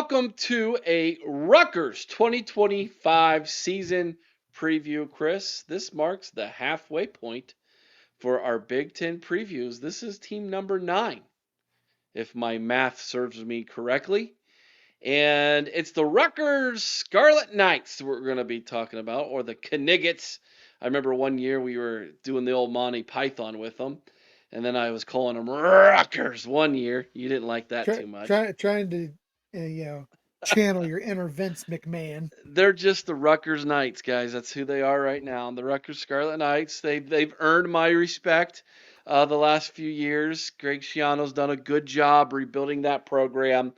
welcome to a Rutgers 2025 season preview, Chris. This marks the halfway point for our Big Ten previews. This is team number 9, if my math serves me correctly. And it's the Rutgers Scarlet Knights we're going to be talking about, or the Kniggets. I remember one year we were doing the old Monty Python with them, and then I was calling them Rutgers one year. You didn't like that too much. Trying to channel your inner Vince McMahon. They're just the Rutgers Knights, guys. That's who they are right now. The Rutgers Scarlet Knights. They've earned my respect the last few years. Greg Schiano's done a good job rebuilding that program.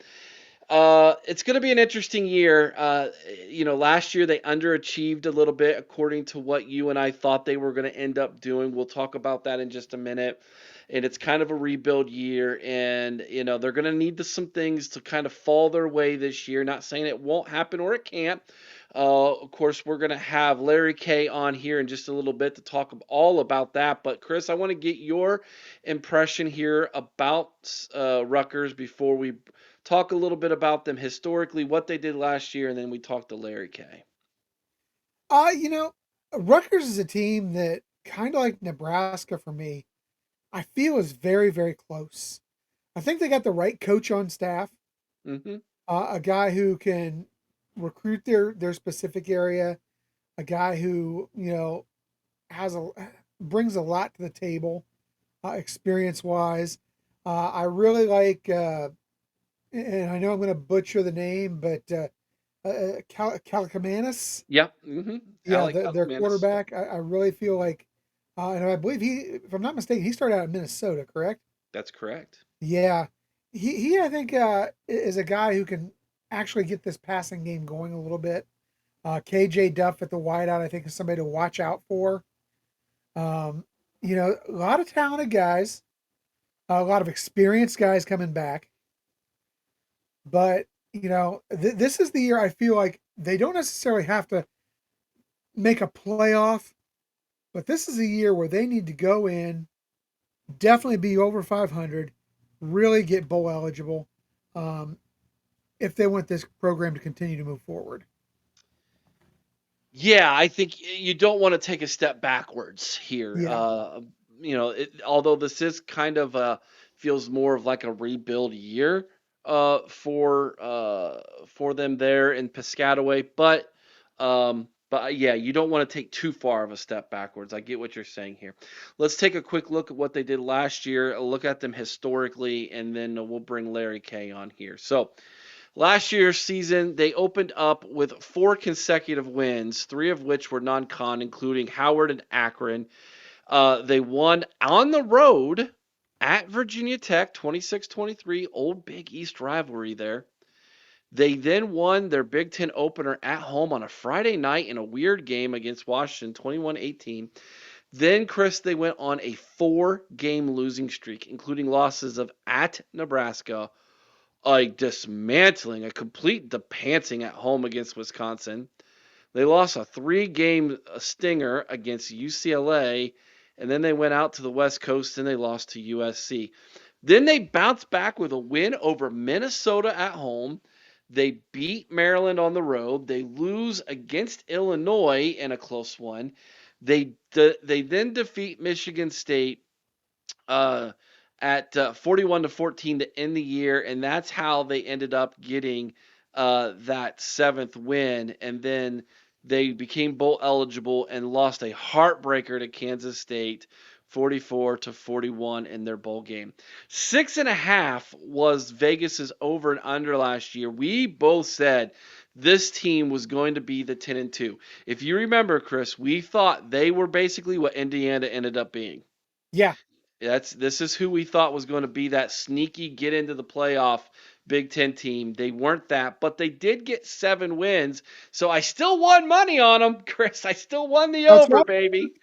It's going to be an interesting year. Last year they underachieved a little bit according to what you and I thought they were going to end up doing. We'll talk about that in just a minute. And it's kind of a rebuild year, and they're going to need some things to kind of fall their way this year. Not saying it won't happen or it can't. Of course, we're going to have Larry K on here in just a little bit to talk all about that. But Chris, I want to get your impression here about Rutgers before we talk a little bit about them historically, what they did last year, and then we talk to Larry K. Uh, you know, Rutgers is a team that kind of like Nebraska for me. I feel is very, very close. I think they got the right coach on staff, Mm-hmm. a guy who can recruit their specific area, a guy who has a brings a lot to the table, experience wise. I really like, and I know I'm going to butcher the name, but Calicamanus, Yep. Mm-hmm. yeah, Alec their Alcamanus. Yep. quarterback. I really feel like, and I believe if I'm not mistaken, he started out in Minnesota, correct? That's correct. Yeah, he I think is a guy who can actually get this passing game going a little bit. KJ Duff at the wideout, I think, is somebody to watch out for. Um, a lot of talented guys, a lot of experienced guys coming back. But this is the year I feel like they don't necessarily have to make a playoff, but this is a year where they need to go in, definitely be over 500, really get bowl eligible, um, if they want this program to continue to move forward. Yeah, I think you don't want to take a step backwards here. Yeah, Although this is kind of feels more of like a rebuild year for them there in Piscataway, but yeah, you don't want to take too far of a step backwards. I get what you're saying here. Let's take a quick look at what they did last year, look at them historically, and then we'll bring Larry K on here. So, last year's season, they opened up with 4 consecutive wins, 3 of which were non-con, including Howard and Akron. They won on the road at Virginia Tech, 26-23, old Big East rivalry there. They then won their Big Ten opener at home on a Friday night in a weird game against Washington, 21-18. Then, Chris, they went on a 4-game losing streak, including losses of at Nebraska, a dismantling, a complete depantsing at home against Wisconsin. They lost a 3-game stinger against UCLA, and then they went out to the West Coast and they lost to USC. Then they bounced back with a win over Minnesota at home. They beat Maryland on the road. They lose against Illinois in a close one. They then defeat Michigan State uh, at 41-14 to end the year, and that's how they ended up getting that 7th win. And then they became bowl eligible and lost a heartbreaker to Kansas State, 44-41 in their bowl game. 6.5 was Vegas's over and under last year. We both said this team was going to be the 10-2. If you remember, Chris, we thought they were basically what Indiana ended up being. yeah. This is who we thought was going to be that sneaky get into the playoff Big Ten team. They weren't that, but they did get 7 wins. So I still won money on them, Chris. I still won the That's over, right. baby.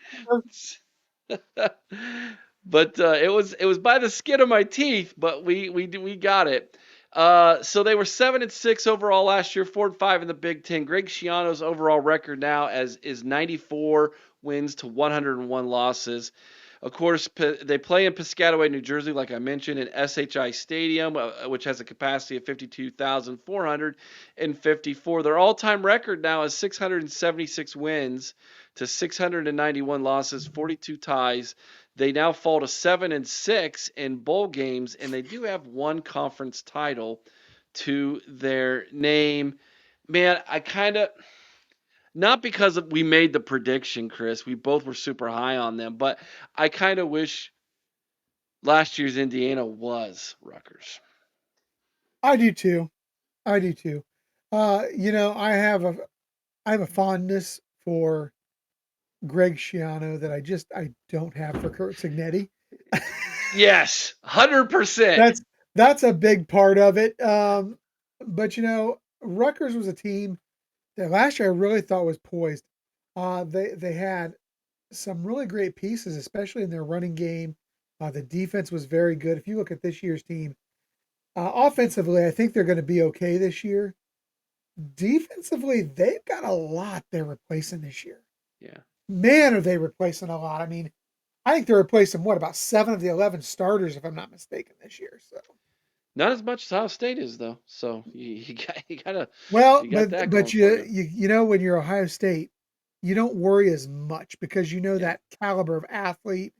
But it was by the skin of my teeth, but we got it. So they were 7-6 overall last year, 4-5 in the Big Ten. Greg Schiano's overall record now is 94 wins to 101 losses. Of course, they play in Piscataway, New Jersey, like I mentioned, in SHI Stadium, which has a capacity of 52,454. Their all-time record now is 676 wins to 691 losses, 42 ties. They now fall to 7-6 in bowl games, and they do have one conference title to their name. Man, I kind of not because we made the prediction, Chris. We both were super high on them, but I kind of wish last year's Indiana was Rutgers. I do too. I do too. I have a fondness for Greg Schiano that I don't have for Kurt Signetti. Yes, 100%. that's that's a big part of it. But Rutgers was a team that last year I really thought was poised. They had some really great pieces, especially in their running game. The defense was very good. If you look at this year's team, offensively, I think they're going to be okay this year. Defensively, they've got a lot they're replacing this year. Yeah. Man, are they replacing a lot. I mean, I think they're replacing what about 7 of the 11 starters, if I'm not mistaken, this year. So, Not as much as Ohio State is though. So you got well, you got that but going for you. when you're Ohio State, you don't worry as much because you know Yeah. that caliber of athlete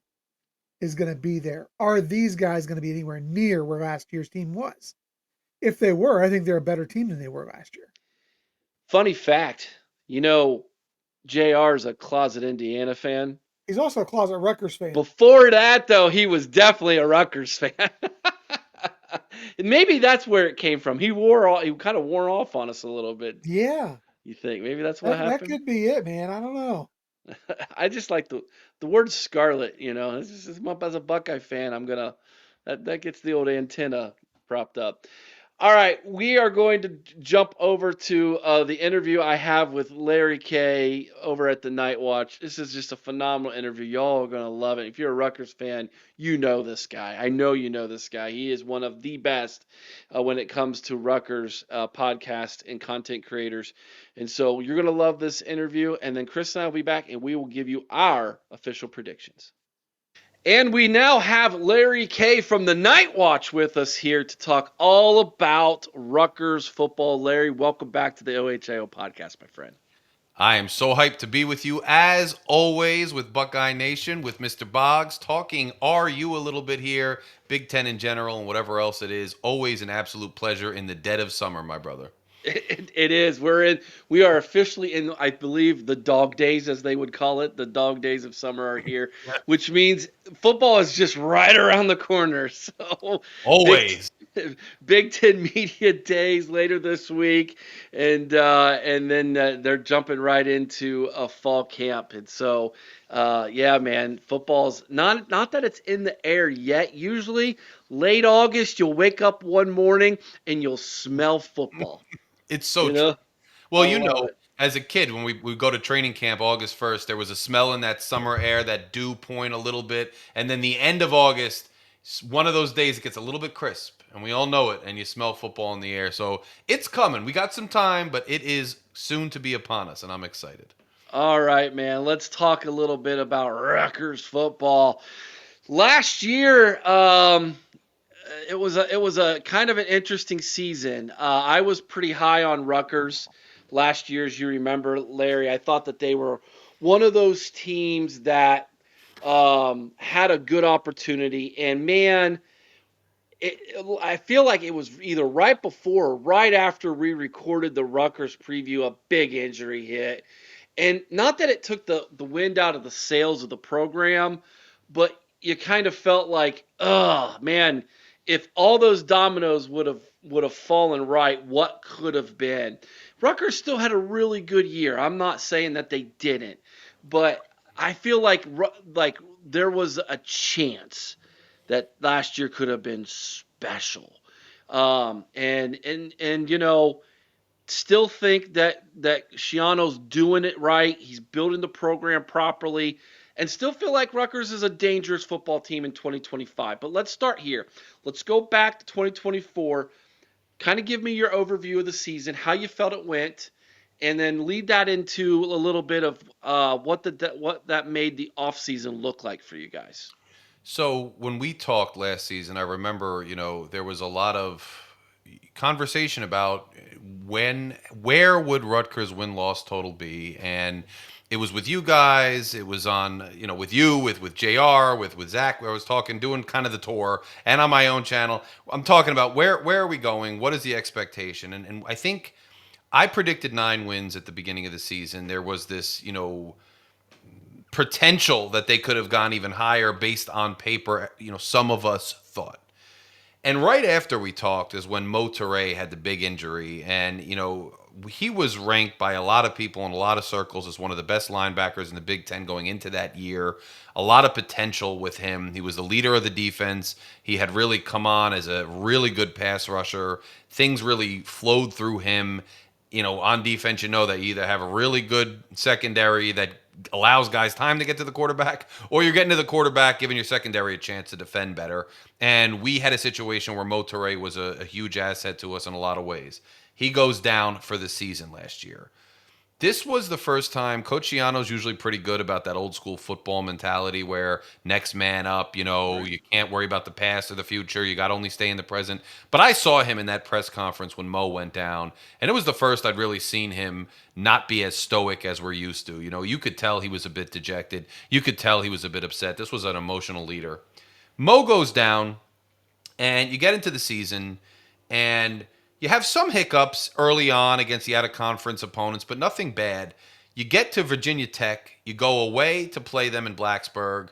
is going to be there. Are these guys going to be anywhere near where last year's team was? If they were, I think they're a better team than they were last year. Funny fact, you know, JR is a closet Indiana fan. He's also a closet Rutgers fan. Before that, though, he was definitely a Rutgers fan. And maybe that's where it came from. He kind of wore off on us a little bit. Yeah, You think maybe that's what that happened? could be it, man. I don't know. I just like the word scarlet. As a Buckeye fan, I'm gonna that gets the old antenna propped up. All right, we are going to jump over to the interview I have with Larry K over at the Night Watch. This is just a phenomenal interview. Y'all are going to love it. If you're a Rutgers fan, you know this guy. I know you know this guy. He is one of the best when it comes to Rutgers podcast and content creators. And so you're going to love this interview. And then Chris and I will be back and we will give you our official predictions. And we now have Larry K from the Night Watch with us here to talk all about Rutgers football. Larry, welcome back to the OHIO podcast, my friend. I am so hyped to be with you as always with Buckeye Nation, with Mr. Boggs, talking RU a little bit here, Big Ten in general, and whatever else it is. Always an absolute pleasure in the dead of summer, my brother. It is. We are officially in, I believe, the dog days, as they would call it. The dog days of summer are here, which means football is just right around the corner. So, big Always. Big Ten media days later this week, and then they're jumping right into a fall camp. And so, yeah, man, football's not that it's in the air yet. Usually, late August, you'll wake up one morning and you'll smell football. It's so You true. know, Well, I love it. as a kid, when we go to training camp August 1st, there was a smell in that summer air, that dew point a little bit. And then the end of August, one of those days it gets a little bit crisp. And we all know it. And you smell football in the air. So it's coming. We got some time, but it is soon to be upon us. And I'm excited. All right, man. Let's talk a little bit about Rutgers football. Last year, it was a kind of an interesting season. I was pretty high on Rutgers last year, as you remember, Larry. I thought that they were one of those teams that had a good opportunity, and man, I feel like it was either right before or right after we recorded the Rutgers preview, a big injury hit. And not that it took the wind out of the sails of the program, but you kind of felt like, oh man, if all those dominoes would have fallen right, what could have been? Rutgers still had a really good year. I'm not saying that they didn't, but I feel like there was a chance that last year could have been special. And still think that Shiano's doing it right. He's building the program properly, and still feel like Rutgers is a dangerous football team in 2025. But let's start here. Let's go back to 2024. Kind of give me your overview of the season, how you felt it went, and then lead that into a little bit of what that made the offseason look like for you guys. So when we talked last season, I remember, there was a lot of conversation about where would Rutgers win-loss total be, and it was with you guys, it was on, with you, with JR, with Zach, where I was talking, doing kind of the tour, and on my own channel. I'm talking about where are we going? What is the expectation? And I think I predicted 9 wins at the beginning of the season. There was this, potential that they could have gone even higher based on paper, some of us thought. And right after we talked is when Mo Toure had the big injury. And, he was ranked by a lot of people in a lot of circles as one of the best linebackers in the Big Ten going into that year. A lot of potential with him. He was the leader of the defense. He had really come on as a really good pass rusher. Things really flowed through him. On defense, that you either have a really good secondary that allows guys time to get to the quarterback, or you're getting to the quarterback, giving your secondary a chance to defend better. And we had a situation where Mo Toure was a huge asset to us in a lot of ways. He goes down for the season last year. This was the first time. Coach Ciano's usually pretty good about that old school football mentality where next man up, Right. you can't worry about the past or the future. You got to only stay in the present. But I saw him in that press conference when Mo went down, and it was the first I'd really seen him not be as stoic as we're used to. You could tell he was a bit dejected. You could tell he was a bit upset. This was an emotional leader. Mo goes down, and you get into the season, and you have some hiccups early on against the out of conference opponents, but nothing bad. You get to Virginia Tech, you go away to play them in Blacksburg.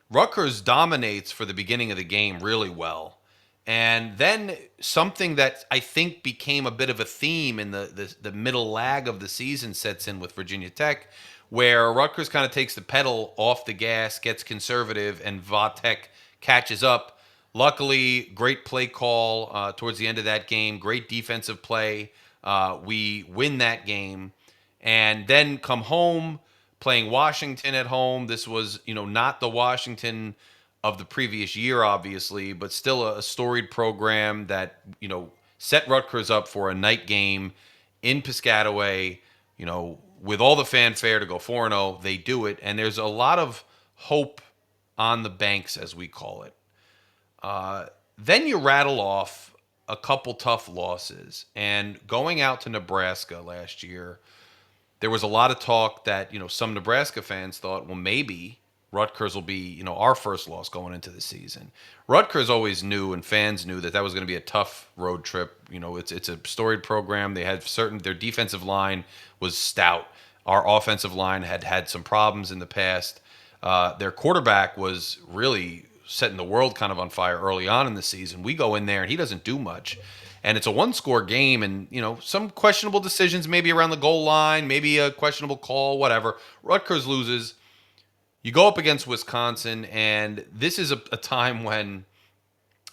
Rutgers dominates for the beginning of the game really well. And then something that I think became a bit of a theme in the middle lag of the season sets in with Virginia Tech, where Rutgers kind of takes the pedal off the gas, gets conservative, and Va Tech catches up. Luckily, great play call towards the end of that game, great defensive play. We win that game and then come home playing Washington at home. This was, not the Washington of the previous year, obviously, but still a storied program that, set Rutgers up for a night game in Piscataway, with all the fanfare to go 4-0. They do it, and there's a lot of hope on the banks, as we call it. Then you rattle off a couple tough losses. And going out to Nebraska last year, there was a lot of talk that, some Nebraska fans thought, well, maybe Rutgers will be, our first loss going into the season. Rutgers always knew, and fans knew, that was going to be a tough road trip. It's a storied program. They had their defensive line was stout. Our offensive line had had some problems in the past. Their quarterback was really setting the world kind of on fire early on in the season. We go in there and he doesn't do much. And it's a one-score game, and some questionable decisions, maybe around the goal line, maybe a questionable call, whatever. Rutgers loses. You go up against Wisconsin, and this is a time when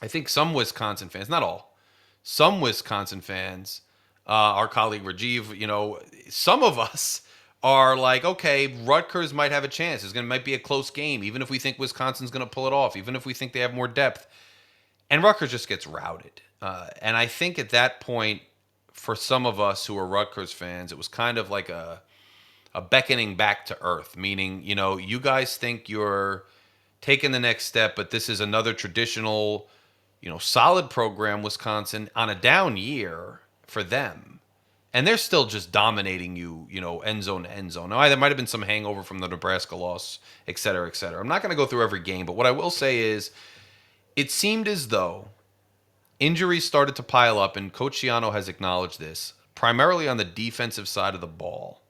I think some Wisconsin fans, not all, some Wisconsin fans, our colleague Rajiv, some of us are like, okay, Rutgers might have a chance. Might be a close game, even if we think Wisconsin's going to pull it off, even if we think they have more depth. And Rutgers just gets routed. And I think at that point, for some of us who are Rutgers fans, it was kind of like a beckoning back to earth, meaning, you guys think you're taking the next step, but this is another traditional, solid program, Wisconsin, on a down year for them. And they're still just dominating you, end zone to end zone. Now, there might have been some hangover from the Nebraska loss, et cetera, et cetera. I'm not going to go through every game, but what I will say is it seemed as though injuries started to pile up, and Coach Ciano has acknowledged this, primarily on the defensive side of the ball.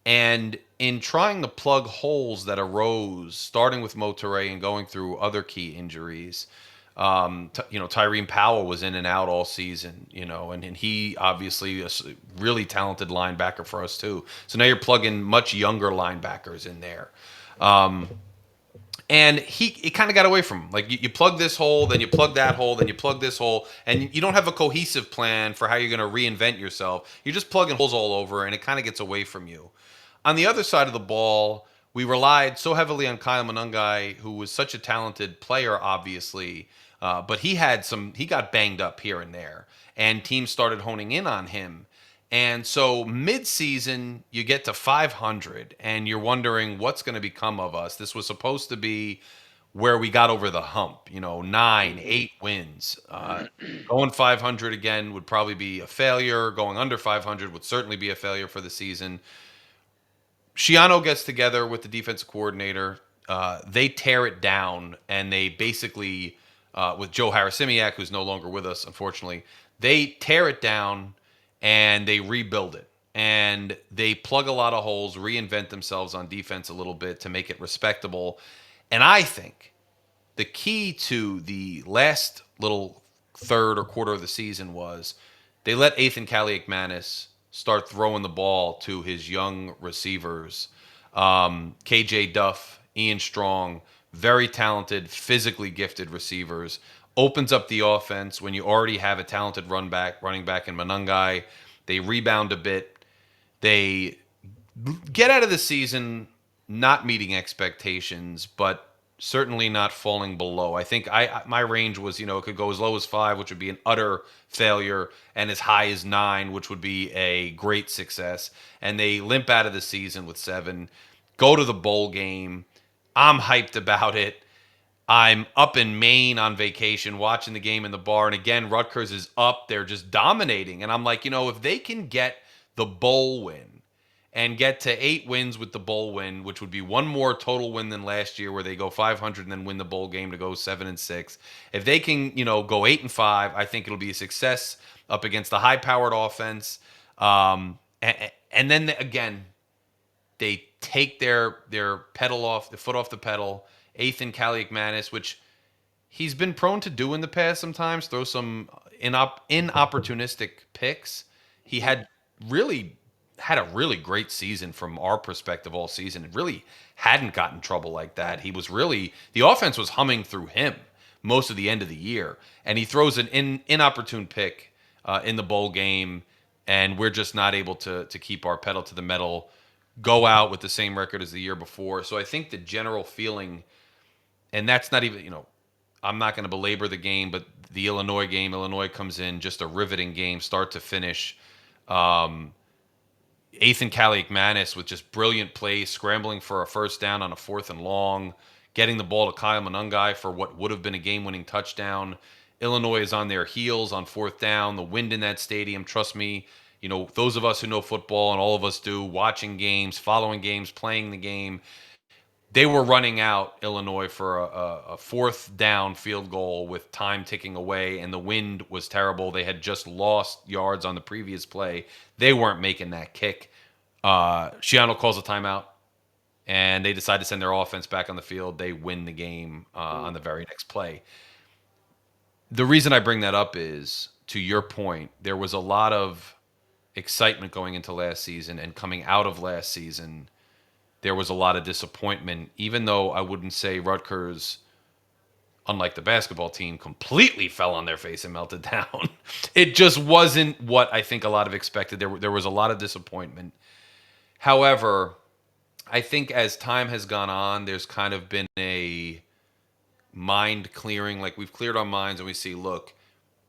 And in trying to plug holes that arose, starting with Mo Toure and going through other key injuries, Tyrene Powell was in and out all season, and he obviously a really talented linebacker for us too. So now you're plugging much younger linebackers in there. And it kind of got away from him. Like you plug this hole, then you plug that hole, then you plug this hole, and you don't have a cohesive plan for how you're going to reinvent yourself. You're just plugging holes all over, and it kind of gets away from you. On the other side of the ball, we relied so heavily on Kyle Monungai, who was such a talented player, obviously, but he got banged up here and there, and teams started honing in on him. And so mid-season, you get to 500, and you're wondering what's going to become of us. This was supposed to be where we got over the hump. 9, Hmm. 8 wins. Going 500 again would probably be a failure. Going under 500 would certainly be a failure for the season. Shiano gets together with the defensive coordinator. They tear it down, and they basically, with Joe Harasimiak, who's no longer with us, unfortunately, they tear it down and they rebuild it. And they plug a lot of holes, reinvent themselves on defense a little bit to make it respectable. And I think the key to the last little third or quarter of the season was they let Ethan Kaliakmanis start throwing the ball to his young receivers. KJ Duff, Ian Strong, very talented, physically gifted receivers. Opens up the offense when you already have a talented running back in Manungai. They rebound a bit. They get out of the season not meeting expectations, but certainly not falling below. I think my range was, it could go as low as 5, which would be an utter failure, and as high as 9, which would be a great success. And they limp out of the season with 7, go to the bowl game. I'm hyped about it. I'm up in Maine on vacation watching the game in the bar. And again, Rutgers is up. They're just dominating. And I'm like, if they can get the bowl win and get to 8 wins with the bowl win, which would be one more total win than last year, where they go 500 and then win the bowl game to go 7-6. If they can, go 8-5, I think it'll be a success up against the high-powered offense. And then again, they take their pedal off the foot off the pedal. Ethan Kaliakmanis, which he's been prone to do in the past sometimes, throw some inopportunistic picks. He really had a really great season from our perspective all season. It really hadn't gotten trouble like that. He was really the offense was humming through him most of the end of the year, and he throws an inopportune pick in the bowl game, and we're just not able to keep our pedal to the metal, go out with the same record as the year before. So I think the general feeling, and that's not even, I'm not going to belabor the game, but the Illinois game, Illinois comes in just a riveting game, start to finish. Um, Ethan Kaliakmanis with just brilliant plays, scrambling for a first down on a 4th and long, getting the ball to Kyle Manungai for what would have been a game-winning touchdown. Illinois is on their heels on 4th down. The wind in that stadium, trust me, those of us who know football, and all of us do, watching games, following games, playing the game, they were running out Illinois for a 4th down field goal with time ticking away, and the wind was terrible. They had just lost yards on the previous play. They weren't making that kick. Shiano calls a timeout, and they decide to send their offense back on the field. They win the game on the very next play. The reason I bring that up is, to your point, there was a lot of excitement going into last season, and coming out of last season there was a lot of disappointment, even though I wouldn't say Rutgers, unlike the basketball team, completely fell on their face and melted down. It just wasn't what I think a lot of expected. There was a lot of disappointment. However, I think as time has gone on, there's kind of been a mind clearing. Like, we've cleared our minds and we see, look,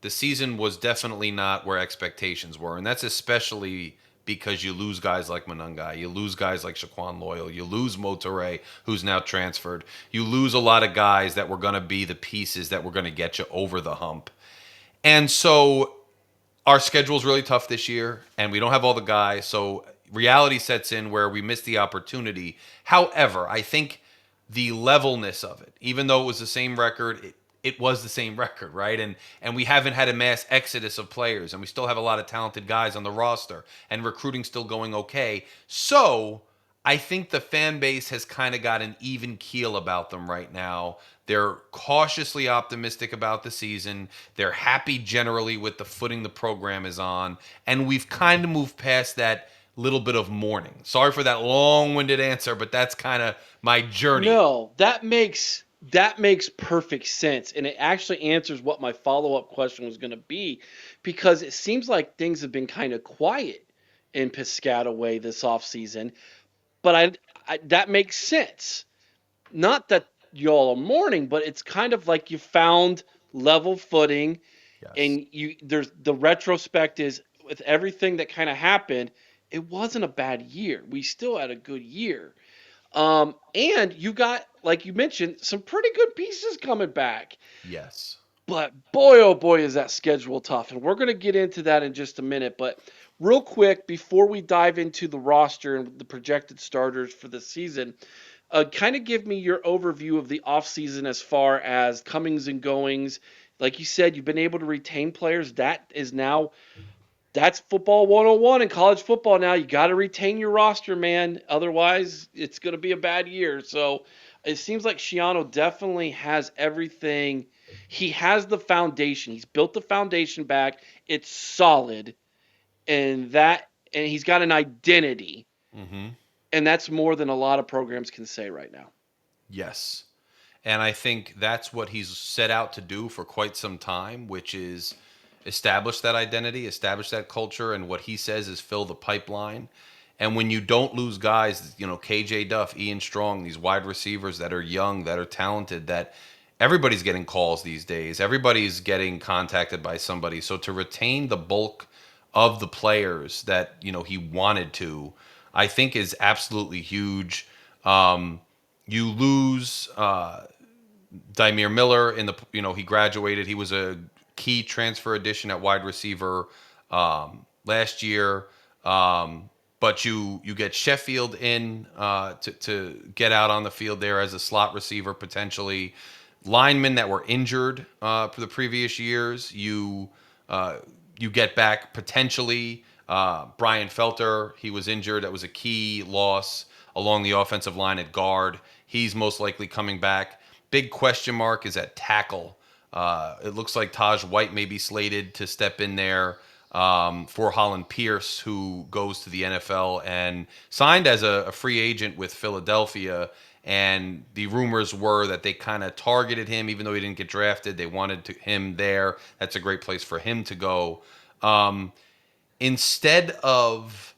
the season was definitely not where expectations were. And that's especially because you lose guys like Manungai, you lose guys like Shaquan Loyal, you lose Motoré, who's now transferred. You lose a lot of guys that were going to be the pieces that were going to get you over the hump. And so our schedule is really tough this year, and we don't have all the guys. So reality sets in where we miss the opportunity. However, I think the levelness of it, even though it was the same record, it was the same record, right? And we haven't had a mass exodus of players, and we still have a lot of talented guys on the roster, and recruiting still going okay. So I think the fan base has kind of got an even keel about them right now. They're cautiously optimistic about the season. They're happy generally with the footing the program is on. And we've kind of moved past that little bit of mourning. Sorry for that long-winded answer, but that's kind of my journey. No, that makes perfect sense, and it actually answers what my follow-up question was going to be, because it seems like things have been kind of quiet in Piscataway this offseason, but I that makes sense. Not that y'all are mourning, but it's kind of like you found level footing, Yes. and there's the retrospect is with everything that kind of happened, it wasn't a bad year. We still had a good year. And you got, like you mentioned, some pretty good pieces coming back. Yes. But boy, oh boy, is that schedule tough. And we're going to get into that in just a minute. But real quick, before we dive into the roster and the projected starters for the season, kind of give me your overview of the offseason as far as comings and goings. Like you said, you've been able to retain players. That's football 101 in college football now. You got to retain your roster, man. Otherwise, it's going to be a bad year. So it seems like Shiano definitely has everything. He has the foundation. He's built the foundation back. It's solid. And he's got an identity. Mm-hmm. And that's more than a lot of programs can say right now. Yes. And I think that's what he's set out to do for quite some time, which is establish that identity, establish that culture, and what he says is fill the pipeline. And when you don't lose guys, KJ Duff, Ian Strong, these wide receivers that are young, that are talented, that everybody's getting calls these days, everybody's getting contacted by somebody. So to retain the bulk of the players that, he wanted to, I think is absolutely huge. You lose Dymere Miller in the he graduated. He was a key transfer addition at wide receiver last year. But you get Sheffield in to get out on the field there as a slot receiver potentially. Linemen that were injured for the previous years, you get back potentially Brian Felter. He was injured. That was a key loss along the offensive line at guard. He's most likely coming back. Big question mark is at tackle. It looks like Taj White may be slated to step in there for Holland Pierce, who goes to the NFL and signed as a free agent with Philadelphia. And the rumors were that they kind of targeted him, even though he didn't get drafted. They wanted him there. That's a great place for him to go. Instead of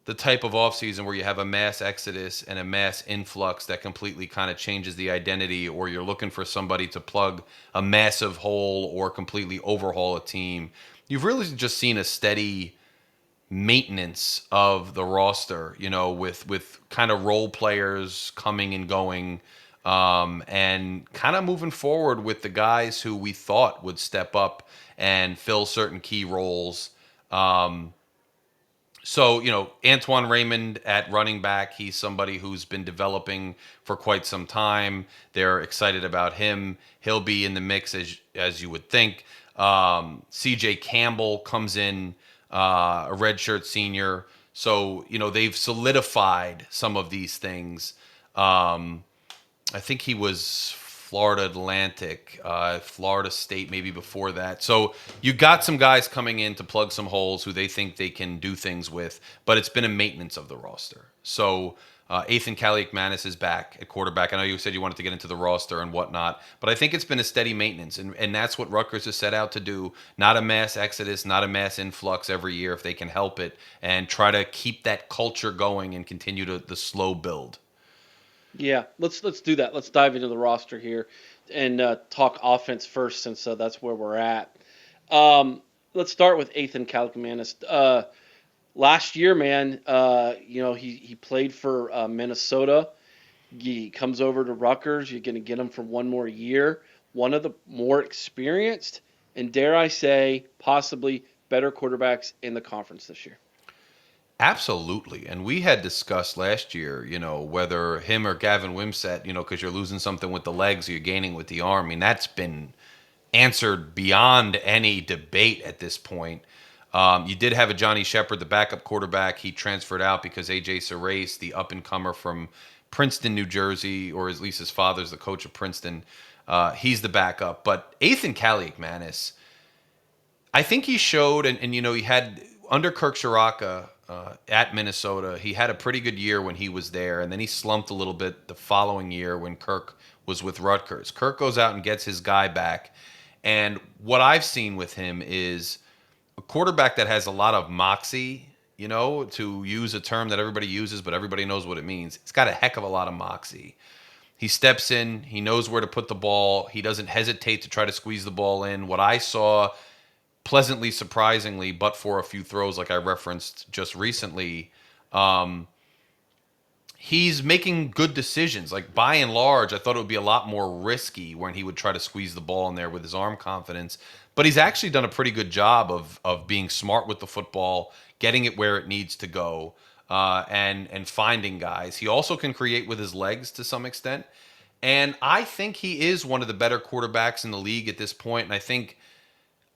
the type of offseason where you have a mass exodus and a mass influx that completely kind of changes the identity, or you're looking for somebody to plug a massive hole or completely overhaul a team, you've really just seen a steady maintenance of the roster, with kind of role players coming and going, and kind of moving forward with the guys who we thought would step up and fill certain key roles. So, Antoine Raymond at running back, he's somebody who's been developing for quite some time. They're excited about him. He'll be in the mix as you would think. CJ Campbell comes in, a redshirt senior. So, they've solidified some of these things. I think he was Florida Atlantic, Florida State, maybe before that. So you got some guys coming in to plug some holes who they think they can do things with, but it's been a maintenance of the roster. So Ethan Kaliakmanis is back at quarterback. I know you said you wanted to get into the roster and whatnot, but I think it's been a steady maintenance, and that's what Rutgers has set out to do. Not a mass exodus, not a mass influx every year if they can help it, and try to keep that culture going and continue the slow build. Yeah, let's do that. Let's dive into the roster here and talk offense first, since that's where we're at. Um, let's start with Ethan Kalkmanis. Last year, man, he played for Minnesota. He comes over to Rutgers. You're going to get him for one more year. One of the more experienced and, dare I say, possibly better quarterbacks in the conference this year. Absolutely. And we had discussed last year, whether him or Gavin Wimsett, because you're losing something with the legs, or you're gaining with the arm. I mean, that's been answered beyond any debate at this point. You did have a Johnny Shepard, the backup quarterback. He transferred out because AJ Sarace, the up-and-comer from Princeton, New Jersey, or at least his father's the coach of Princeton, he's the backup. But Ethan Kaliakmanis, I think he showed, and he had under Kirk Shiraka at Minnesota, he had a pretty good year when he was there, and then he slumped a little bit the following year when Kirk was with Rutgers. Kirk goes out and gets his guy back, and what I've seen with him is a quarterback that has a lot of moxie. To use a term that everybody uses, but everybody knows what it means. It's got a heck of a lot of moxie. He steps in, he knows where to put the ball, he doesn't hesitate to try to squeeze the ball in. What I saw pleasantly surprisingly, but for a few throws like I referenced just recently, um, he's making good decisions. Like by and large, I thought it would be a lot more risky when he would try to squeeze the ball in there with his arm confidence. But he's actually done a pretty good job of being smart with the football, getting it where it needs to go, and finding guys. He also can create with his legs to some extent. And I think he is one of the better quarterbacks in the league at this point. And I think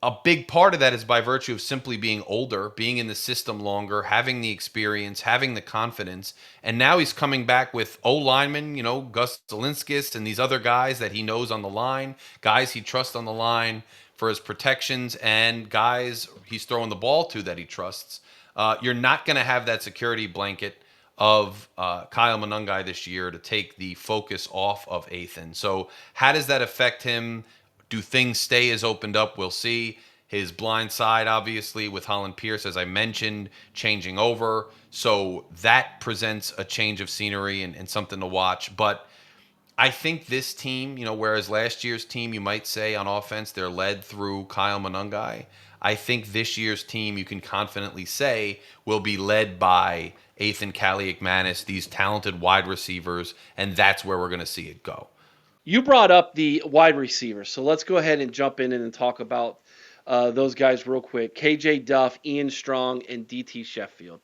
a big part of that is by virtue of simply being older, being in the system longer, having the experience, having the confidence. And now he's coming back with O linemen, Gus Zelinskis and these other guys that he knows on the line, guys he trusts on the line for his protections, and guys he's throwing the ball to that he trusts. You're not going to have that security blanket of Kyle Monangai this year to take the focus off of Athan. So, how does that affect him? Do things stay as opened up? We'll see. His blind side, obviously, with Holland Pierce, as I mentioned, changing over. So that presents a change of scenery and something to watch. But I think this team, whereas last year's team, you might say on offense, they're led through Kyle Monangai. I think this year's team, you can confidently say, will be led by Ethan Kaliakmanis, these talented wide receivers, and that's where we're going to see it go. You brought up the wide receivers, so let's go ahead and jump in and talk about those guys real quick. KJ Duff, Ian Strong, and DT Sheffield.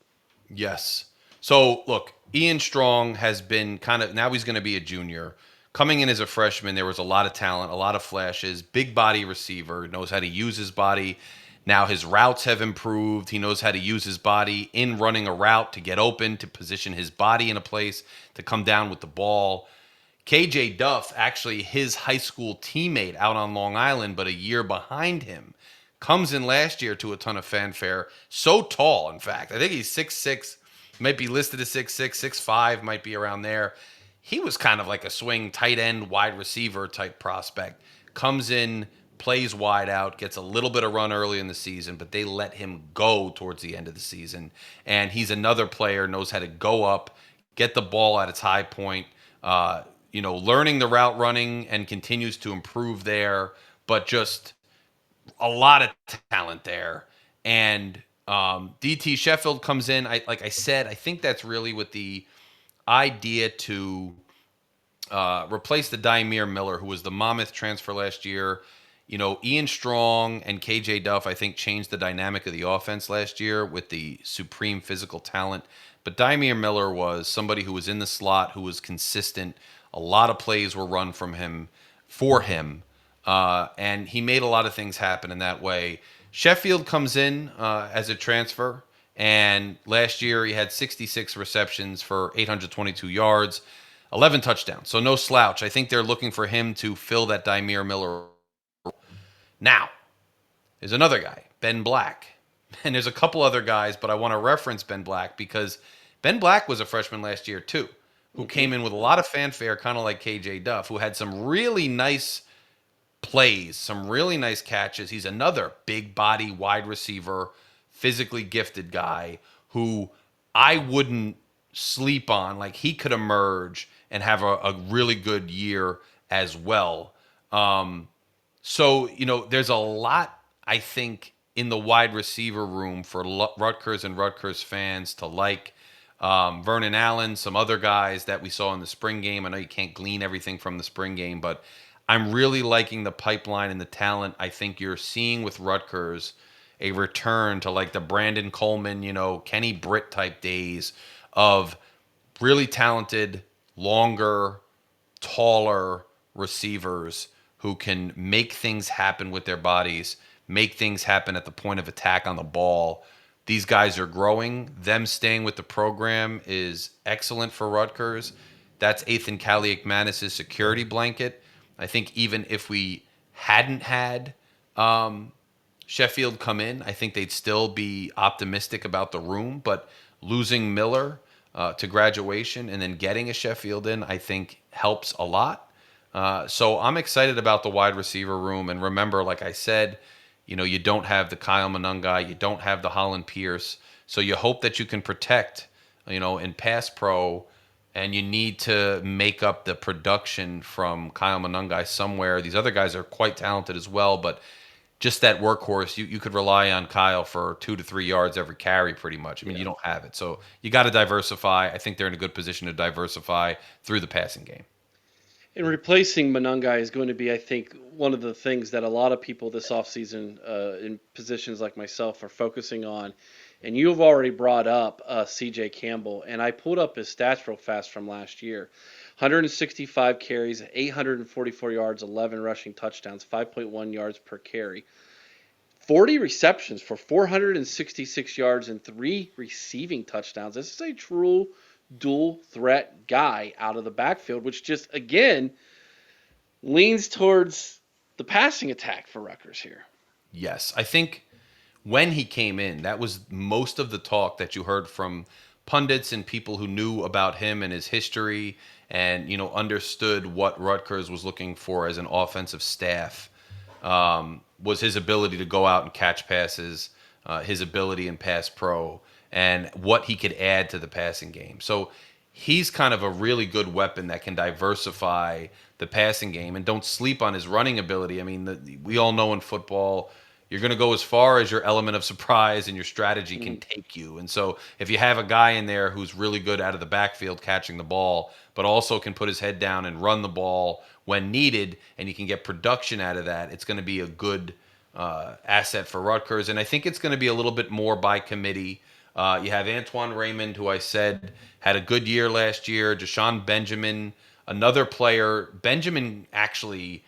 Yes. So look, Ian Strong has been now he's going to be a junior. Coming in as a freshman, there was a lot of talent, a lot of flashes, big body receiver, knows how to use his body. Now his routes have improved. He knows how to use his body in running a route to get open, to position his body in a place to come down with the ball. KJ Duff, actually his high school teammate out on Long Island, but a year behind him, comes in last year to a ton of fanfare. So tall, in fact. I think he's 6'6", might be listed as 6'6", 6'5", might be around there. He was kind of like a swing tight end wide receiver type prospect. Comes in, plays wide out, gets a little bit of run early in the season, but they let him go towards the end of the season. And he's another player, knows how to go up, get the ball at its high point, learning the route running and continues to improve there, but just a lot of talent there. And DT Sheffield comes in. Like I said, I think that's really with the idea to replace the Dymere Miller, who was the Monmouth transfer last year. Ian Strong and KJ Duff, I think, changed the dynamic of the offense last year with the supreme physical talent. But Dymere Miller was somebody who was in the slot, who was consistent. A lot of plays were run from him for him. And he made a lot of things happen in that way. Sheffield comes in as a transfer. And last year he had 66 receptions for 822 yards, 11 touchdowns. So no slouch. I think they're looking for him to fill that Dymere Miller. Now, there's another guy, Ben Black. And there's a couple other guys, but I want to reference Ben Black because Ben Black was a freshman last year too, who came in with a lot of fanfare, kind of like KJ Duff, who had some really nice plays, some really nice catches. He's another big body wide receiver, physically gifted guy who I wouldn't sleep on. Like he could emerge and have a really good year as well. So, there's a lot, I think, in the wide receiver room for Rutgers and Rutgers fans to like. Vernon Allen, some other guys that we saw in the spring game. I know you can't glean everything from the spring game, but I'm really liking the pipeline and the talent. I think you're seeing with Rutgers a return to like the Brandon Coleman, Kenny Britt type days of really talented, longer, taller receivers who can make things happen with their bodies, make things happen at the point of attack on the ball. These guys are growing. Them staying with the program is excellent for Rutgers. That's Ethan Kaliakmanis' security blanket. I think even if we hadn't had Sheffield come in, I think they'd still be optimistic about the room. But losing Miller to graduation and then getting a Sheffield in, I think helps a lot. So I'm excited about the wide receiver room. And remember, like I said, you don't have the Kyle Monangai, you don't have the Holland Pierce. So you hope that you can protect, in pass pro, and you need to make up the production from Kyle Monangai somewhere. These other guys are quite talented as well, but just that workhorse. You could rely on Kyle for 2 to 3 yards every carry, pretty much. I mean, you Yeah. don't have it, so you got to diversify. I think they're in a good position to diversify through the passing game. And replacing Monangai is going to be, I think, one of the things that a lot of people this offseason in positions like myself are focusing on. And you've already brought up CJ Campbell, and I pulled up his stats real fast from last year: 165 carries, 844 yards, 11 rushing touchdowns, 5.1 yards per carry, 40 receptions for 466 yards, and 3 receiving touchdowns. This is a true dual threat guy out of the backfield, which just, again, leans towards the passing attack for Rutgers here. Yes, I think when he came in, that was most of the talk that you heard from pundits and people who knew about him and his history and understood what Rutgers was looking for as an offensive staff, was his ability to go out and catch passes, his ability in pass pro, and what he could add to the passing game. So he's kind of a really good weapon that can diversify the passing game, and don't sleep on his running ability. I mean, we all know in football, you're going to go as far as your element of surprise and your strategy can Mm. take you. And so if you have a guy in there who's really good out of the backfield catching the ball, but also can put his head down and run the ball when needed, and you can get production out of that, it's going to be a good asset for Rutgers. And I think it's going to be a little bit more by committee. You have Antoine Raymond, who I said had a good year last year. Deshaun Benjamin, another player. Benjamin actually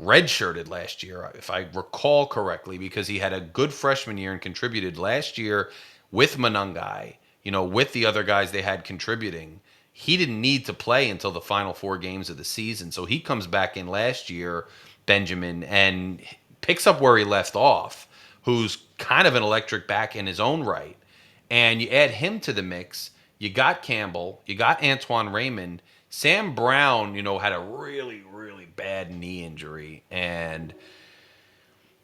redshirted last year, if I recall correctly, because he had a good freshman year and contributed last year with Monangai, with the other guys they had contributing. He didn't need to play until the final 4 games of the season. So he comes back in last year, Benjamin, and picks up where he left off, who's kind of an electric back in his own right. And you add him to the mix, you got Campbell, you got Antoine Raymond. Sam Brown, had a really, really bad knee injury, and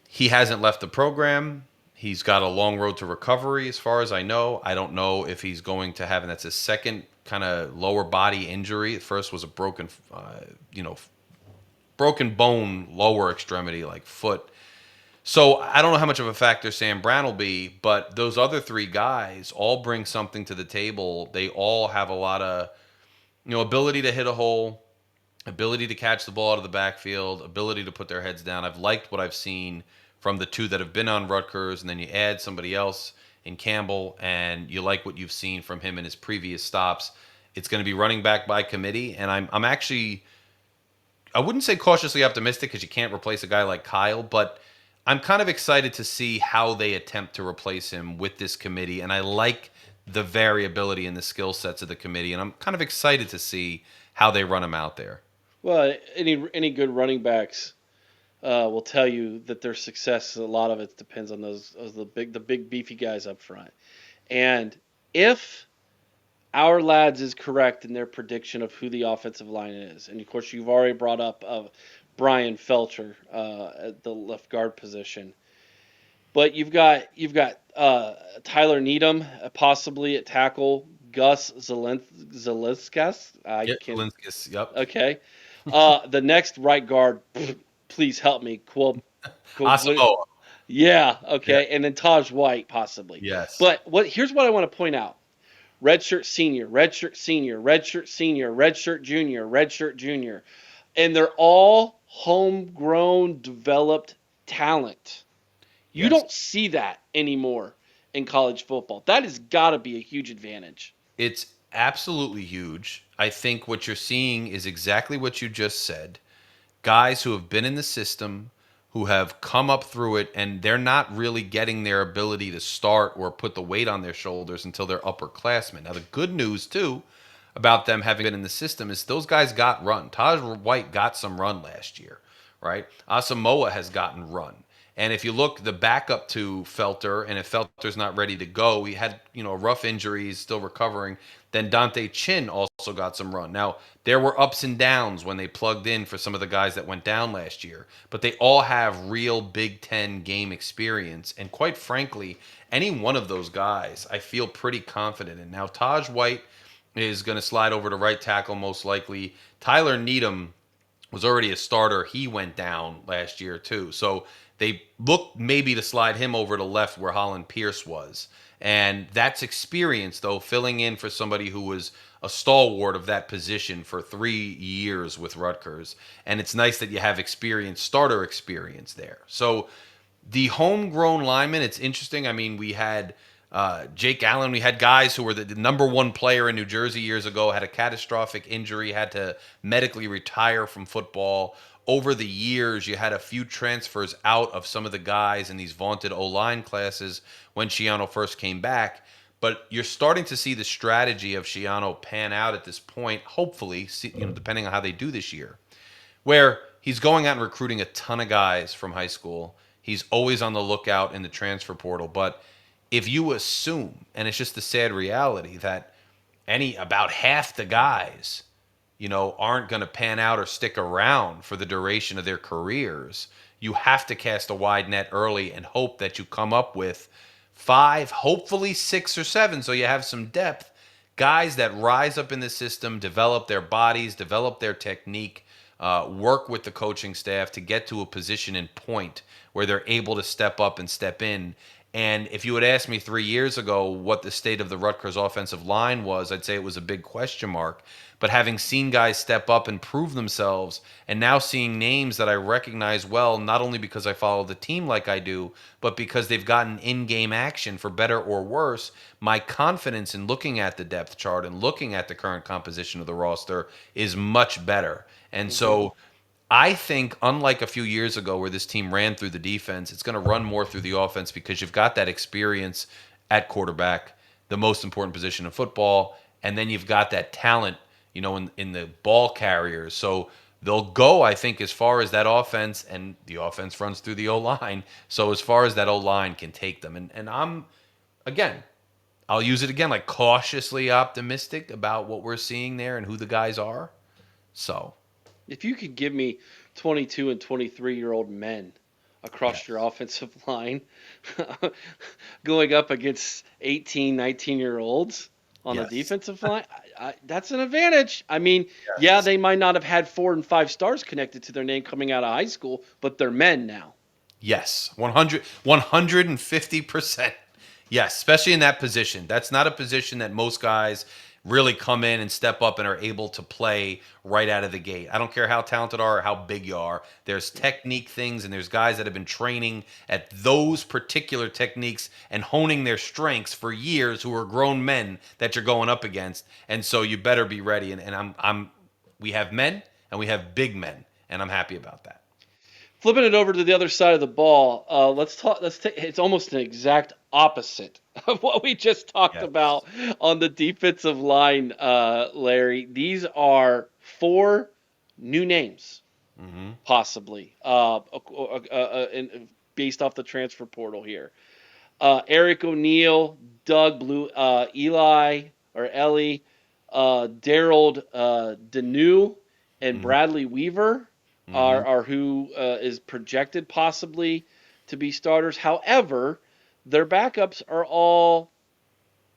he hasn't left the program. He's got a long road to recovery, as far as I know. I don't know if he's going to have, and that's his second kind of lower body injury. The first was a broken bone lower extremity, like foot. So I don't know how much of a factor Sam Brown will be, but those other 3 guys all bring something to the table. They all have a lot of ability to hit a hole, ability to catch the ball out of the backfield, ability to put their heads down. I've liked what I've seen from the 2 that have been on Rutgers, and then you add somebody else in Campbell, and you like what you've seen from him in his previous stops. It's going to be running back by committee, and I'm actually, I wouldn't say cautiously optimistic because you can't replace a guy like Kyle, but I'm kind of excited to see how they attempt to replace him with this committee, and I like the variability in the skill sets of the committee, and I'm kind of excited to see how they run him out there. Well, any good running backs will tell you that their success, a lot of it depends on those the big beefy guys up front. And if our lads is correct in their prediction of who the offensive line is, and of course you've already brought up Brian Felcher at the left guard position, but you've got Tyler Needham possibly at tackle, Gus Zelinskas. I Yep, can Zelinskis. Yep. Okay. The next right guard, please help me. Asamoah. Yeah, Yeah. okay. And then Taj White possibly. Yes. But here's what I want to point out. Redshirt senior, redshirt senior, redshirt senior, redshirt junior, redshirt junior. And they're all homegrown, developed talent. You Yes. don't see that anymore in college football. That has got to be a huge advantage. It's absolutely huge. I think what you're seeing is exactly what you just said. Guys who have been in the system, who have come up through it, and they're not really getting their ability to start or put the weight on their shoulders until they're upperclassmen. Now, the good news, too, about them having been in the system is those guys got run. Taj White got some run last year, right? Asamoah has gotten run. And if you look the backup to Felter, and if Felter's not ready to go, he had a rough injury, he's still recovering. Then Dante Chin also got some run. Now there were ups and downs when they plugged in for some of the guys that went down last year, but they all have real Big Ten game experience. And quite frankly, any one of those guys, I feel pretty confident in. Now Taj White is going to slide over to right tackle most likely. Tyler Needham was already a starter. He went down last year too. So they looked maybe to slide him over to left where Holland Pierce was. And that's experience, though, filling in for somebody who was a stalwart of that position for 3 years with Rutgers. And it's nice that you have experience, starter experience there. So the homegrown linemen, it's interesting. I mean, we had Jake Allen. We had guys who were the number one player in New Jersey years ago, had a catastrophic injury, had to medically retire from football. Over the years, you had a few transfers out of some of the guys in these vaunted O-line classes when Shiano first came back. But you're starting to see the strategy of Shiano pan out at this point, hopefully, depending on how they do this year, where he's going out and recruiting a ton of guys from high school. He's always on the lookout in the transfer portal. But if you assume, and it's just the sad reality, that about half the guys, aren't going to pan out or stick around for the duration of their careers, you have to cast a wide net early and hope that you come up with five, hopefully six or seven, so you have some depth, guys that rise up in the system, develop their bodies, develop their technique, work with the coaching staff to get to a position and point where they're able to step up and step in. And if you had asked me 3 years ago what the state of the Rutgers offensive line was, I'd say it was a big question mark. But having seen guys step up and prove themselves, and now seeing names that I recognize well, not only because I follow the team like I do, but because they've gotten in game action for better or worse, my confidence in looking at the depth chart and looking at the current composition of the roster is much better. And Hmm. so I think, unlike a few years ago where this team ran through the defense, it's going to run more through the offense because you've got that experience at quarterback, the most important position in football, and then you've got that talent, in the ball carriers. So they'll go, I think, as far as that offense, and the offense runs through the O line. So as far as that O line can take them, and again, I'll use it again, like cautiously optimistic about what we're seeing there and who the guys are. So If you could give me 22 and 23-year-old men across your yes, offensive line going up against 18, 19-year-olds on the yes, defensive line, that's an advantage. I mean, yeah, yes. they might not have had 4 and 5 stars connected to their name coming out of high school, but they're men now. Yes, 150%. Yes, especially in that position. That's not a position that most guys really come in and step up and are able to play right out of the gate. I don't care how talented you are or how big you are. There's Yeah. technique things, and there's guys that have been training at those particular techniques and honing their strengths for years who are grown men that you're going up against. And so you better be ready. And we have men and we have big men, and I'm happy about that. Flipping it over to the other side of the ball, let's talk. Let's take. It's almost an exact opposite of what we just talked Yes. about on the defensive line, Larry. These are four new names, Hmm. possibly, based off the transfer portal here. Eric O'Neill, Doug Blue, Eli or Ellie, Daryl Danu, and Hmm. Bradley Weaver Hmm. are who is projected possibly to be starters. However, their backups are all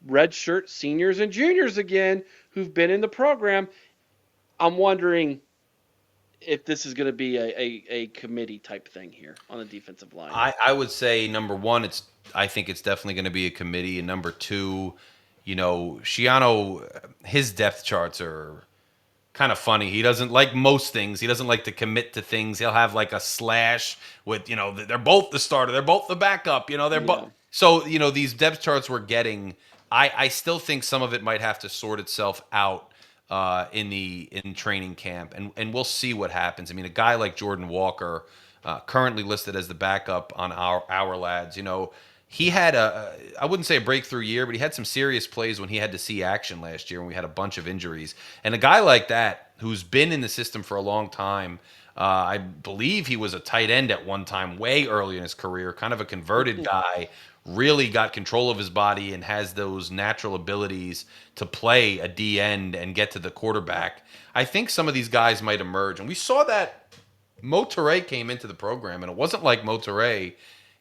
redshirt seniors and juniors again who've been in the program. I'm wondering if this is going to be a committee type thing here on the defensive line. I would say number one, I think it's definitely going to be a committee, and number two, Shiano, his depth charts are kind of funny. He doesn't like most things. He doesn't like to commit to things. He'll have like a slash with, they're both the starter, they're both the backup. They're both. Yeah. So these depth charts we're getting, I still think some of it might have to sort itself out in training camp, and we'll see what happens. I mean, a guy like Jordan Walker, currently listed as the backup on our lads, he had I wouldn't say a breakthrough year, but he had some serious plays when he had to see action last year when we had a bunch of injuries. And a guy like that who's been in the system for a long time, I believe he was a tight end at one time, way early in his career, kind of a converted guy, really got control of his body and has those natural abilities to play a D end and get to the quarterback. I think some of these guys might emerge. And we saw that Motoré came into the program, and it wasn't like Motoré,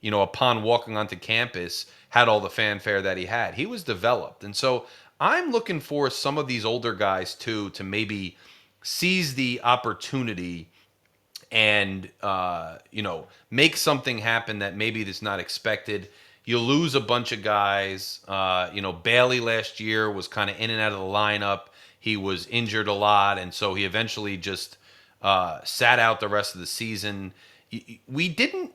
upon walking onto campus, had all the fanfare that he had. He was developed. And so I'm looking for some of these older guys, too, to maybe seize the opportunity and make something happen that maybe is not expected. You lose a bunch of guys. Bailey last year was kind of in and out of the lineup. He was injured a lot, and so he eventually just sat out the rest of the season. We didn't.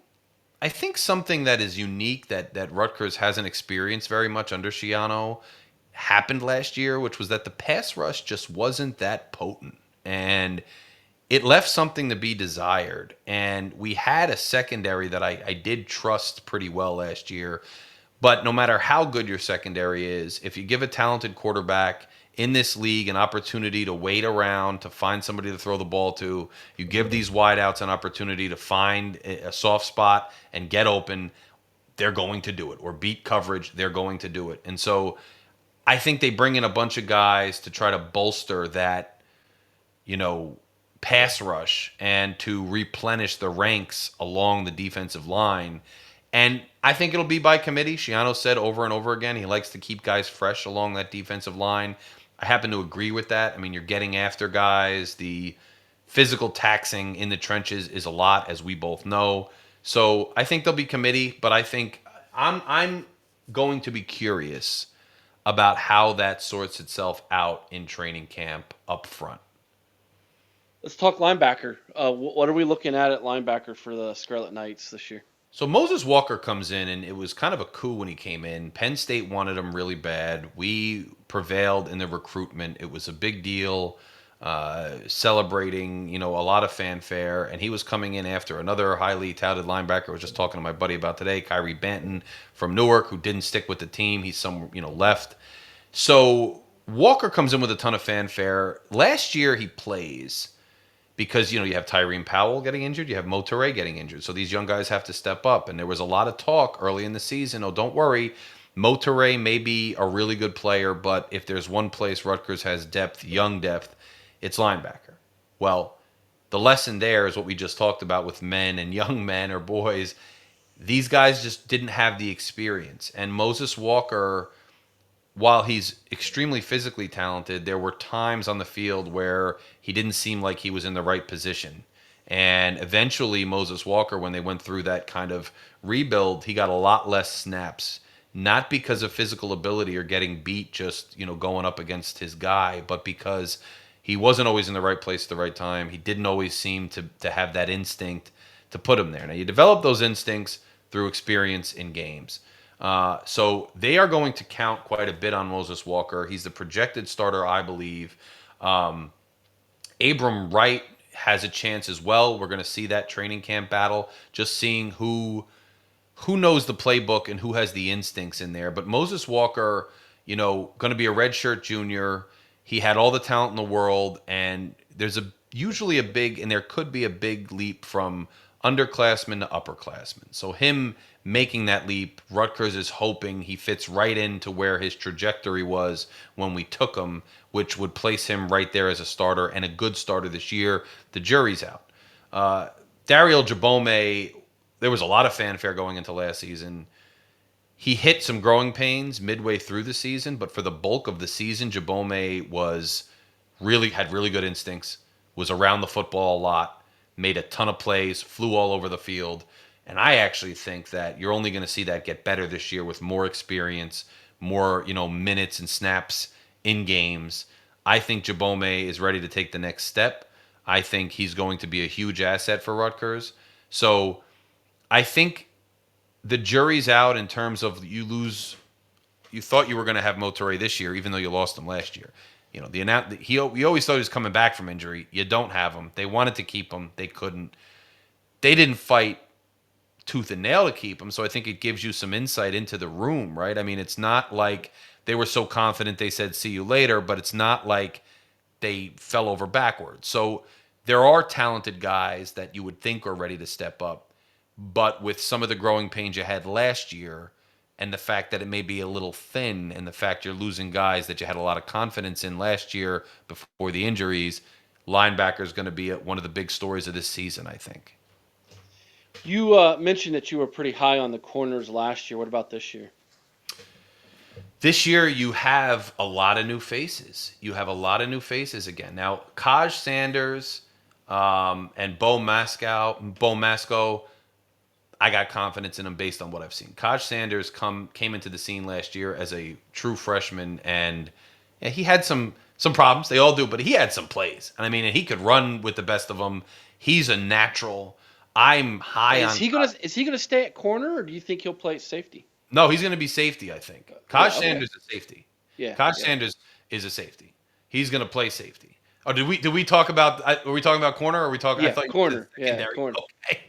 I think something that is unique that Rutgers hasn't experienced very much under Shiano happened last year, which was that the pass rush just wasn't that potent. And it left something to be desired. And we had a secondary that I did trust pretty well last year. But no matter how good your secondary is, if you give a talented quarterback in this league an opportunity to wait around, to find somebody to throw the ball to, you give these wideouts an opportunity to find a soft spot and get open, they're going to do it. Or beat coverage, they're going to do it. And so I think they bring in a bunch of guys to try to bolster that, you know, pass rush and to replenish the ranks along the defensive line. And I think it'll be by committee. Shiano said over and over again he likes to keep guys fresh along that defensive line. I happen to agree with that. I mean, you're getting after guys. The physical taxing in the trenches is a lot, as we both know. So I think there'll be committee, but I think I'm going to be curious about how that sorts itself out in training camp up front. Let's talk linebacker. What are we looking at linebacker for the Scarlet Knights this year? So Moses Walker comes in, and it was kind of a coup when he came in. Penn State wanted him really bad. We prevailed in the recruitment. It was a big deal, celebrating, a lot of fanfare. And he was coming in after another highly touted linebacker. I was just talking to my buddy about today, Kyrie Banton from Newark, who didn't stick with the team. He's left. So Walker comes in with a ton of fanfare. Last year he plays because you have Tyrene Powell getting injured, you have Motoray getting injured. So these young guys have to step up. And there was a lot of talk early in the season. Oh, don't worry, Motoray may be a really good player, but if there's one place Rutgers has depth, young depth, it's linebacker. Well, the lesson there is what we just talked about with men and young men or boys. These guys just didn't have the experience. And Moses Walker, while he's extremely physically talented, there were times on the field where he didn't seem like he was in the right position. And eventually, Moses Walker, when they went through that kind of rebuild, he got a lot less snaps. Not because of physical ability or getting beat just, going up against his guy, but because he wasn't always in the right place at the right time. He didn't always seem to have that instinct to put him there. Now, you develop those instincts through experience in games. So they are going to count quite a bit on Moses Walker. He's the projected starter, I believe. Abram Wright has a chance as well. We're going to see that training camp battle, just seeing who knows the playbook and who has the instincts in there. But Moses Walker, going to be a redshirt junior. He had all the talent in the world, and there's usually a big, and there could be a big leap from underclassmen to upperclassmen. So him making that leap, Rutgers is hoping he fits right into where his trajectory was when we took him, which would place him right there as a starter and a good starter this year. The jury's out. Daryl Jabome, there was a lot of fanfare going into last season. He hit some growing pains midway through the season, but for the bulk of the season, Jabome had really good instincts, was around the football a lot, made a ton of plays, flew all over the field. And I actually think that you're only going to see that get better this year with more experience, more, minutes and snaps in games. I think Jabome is ready to take the next step. I think he's going to be a huge asset for Rutgers. So I think the jury's out in terms of you thought you were going to have Motoray this year, even though you lost him last year. We always thought he was coming back from injury. You don't have him. They wanted to keep him. They couldn't. They didn't fight tooth and nail to keep him. So I think it gives you some insight into the room, right? I mean, it's not like they were so confident they said, see you later, but it's not like they fell over backwards. So there are talented guys that you would think are ready to step up. But with some of the growing pains you had last year, and the fact that it may be a little thin, and the fact you're losing guys that you had a lot of confidence in last year before the injuries, linebacker is going to be one of the big stories of this season, I think. You mentioned that you were pretty high on the corners last year. What about this year? This year, you have a lot of new faces. You have a lot of new faces again. Now, Kaj Sanders, And Bo Masco, I got confidence in him based on what I've seen. Kaj Sanders came into the scene last year as a true freshman, and yeah, he had some problems. They all do, but he had some plays. And I mean, and he could run with the best of them. He's a natural. I'm high on. Is he gonna stay at corner, or do you think he'll play at safety? No, he's going to be safety. I think Kaj Yeah. Okay. Sanders is safety. Yeah. Kaj Yeah. Sanders is a safety. He's going to play safety. Oh, did we talk about? Were we talking about corner? Or were we talking? I Yeah. thought you said Corner. Yeah. secondary. Corner. Okay.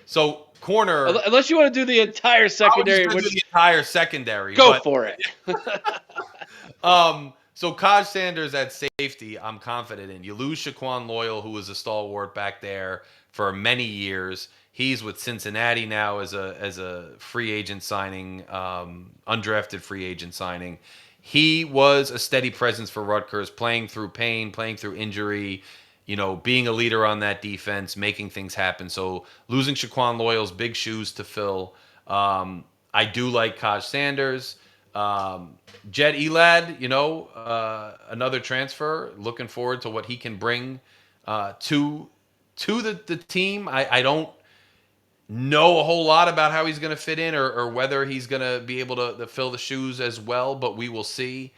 So corner. Unless you want to do the entire I was just secondary, going to do which the entire secondary, go but for it. so Kaj Sanders at safety, I'm confident in. You lose Shaquan Loyal, who was a stalwart back there for many years. He's with Cincinnati now as a free agent signing, undrafted free agent signing. He was a steady presence for Rutgers, playing through pain, playing through injury, being a leader on that defense, making things happen. So losing Shaquan Loyal's big shoes to fill. I do like Kaj Sanders. Jet Elad, another transfer. Looking forward to what he can bring to the team. I don't know a whole lot about how he's going to fit in or whether he's going to be able to fill the shoes as well, but we will see.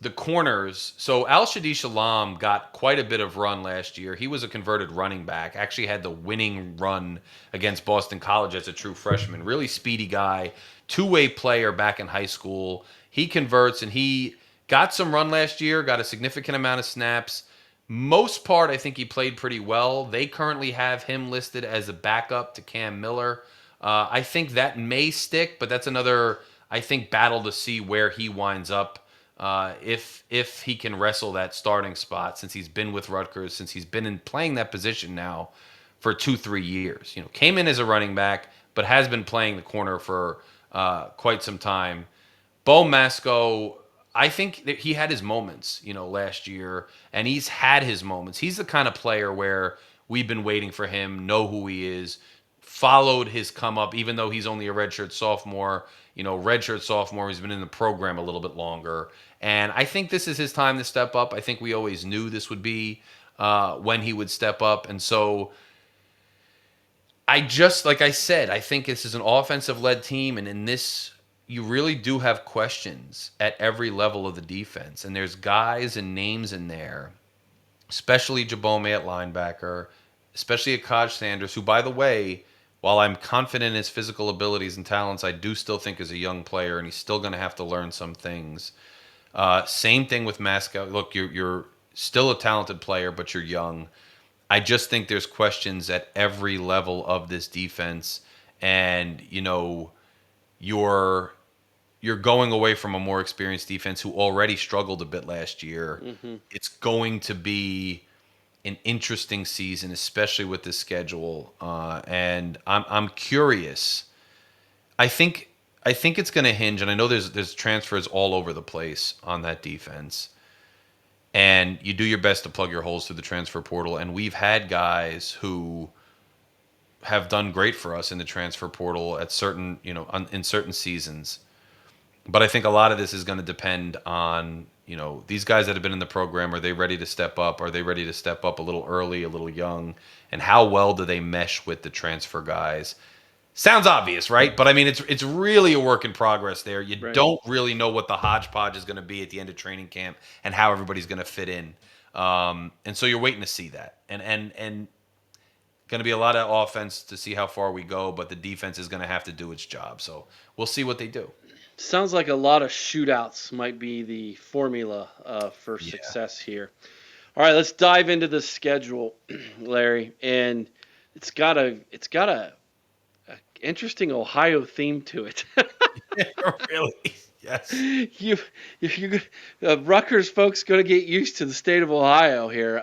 The corners. So Al Shadi Shalom got quite a bit of run last year. He was a converted running back. Actually had the winning run against Boston College as a true freshman. Really speedy guy, two-way player back in high school. He converts and he got some run last year, got a significant amount of snaps. Most part, I think he played pretty well. They currently have him listed as a backup to Cam Miller. I think that may stick, but that's another, I think, battle to see where he winds up. If he can wrestle that starting spot, since he's been with Rutgers, since he's been playing that position now for 2-3 years. Came in as a running back, but has been playing the corner for quite some time. Bo Masco, I think that he had his moments, last year, and he's had his moments. He's the kind of player where we've been waiting for him, know who he is, followed his come up, even though he's only a redshirt sophomore. Redshirt sophomore, he's been in the program a little bit longer. And I think this is his time to step up. I think we always knew this would be when he would step up. And so like I said, I think this is an offensive led team. And in this, you really do have questions at every level of the defense. And there's guys and names in there, especially Jabome at linebacker, especially a Kaj Sanders, who, by the way, while I'm confident in his physical abilities and talents, I do still think is a young player, and he's still going to have to learn some things. Same thing with Masco. Look, you're still a talented player, but you're young. I just think there's questions at every level of this defense, and you're going away from a more experienced defense who already struggled a bit last year. Hmm. It's going to be an interesting season, especially with the schedule. And I'm curious. I think it's going to hinge, and I know there's transfers all over the place on that defense. And you do your best to plug your holes through the transfer portal. And we've had guys who have done great for us in the transfer portal at certain, in certain seasons. But I think a lot of this is going to depend on, these guys that have been in the program. Are they ready to step up? Are they ready to step up a little early, a little young? And how well do they mesh with the transfer guys? Sounds obvious, right? But I mean, it's really a work in progress there. You Right. don't really know what the hodgepodge is going to be at the end of training camp and how everybody's going to fit in. And so you're waiting to see that. And going to be a lot of offense to see how far we go, but the defense is going to have to do its job. So we'll see what they do. Sounds like a lot of shootouts might be the formula for Yeah. success here. All right, let's dive into the schedule, Larry, and it's got a interesting Ohio theme to it. Really? Yes. you if you Rutgers folks going to get used to the state of Ohio here.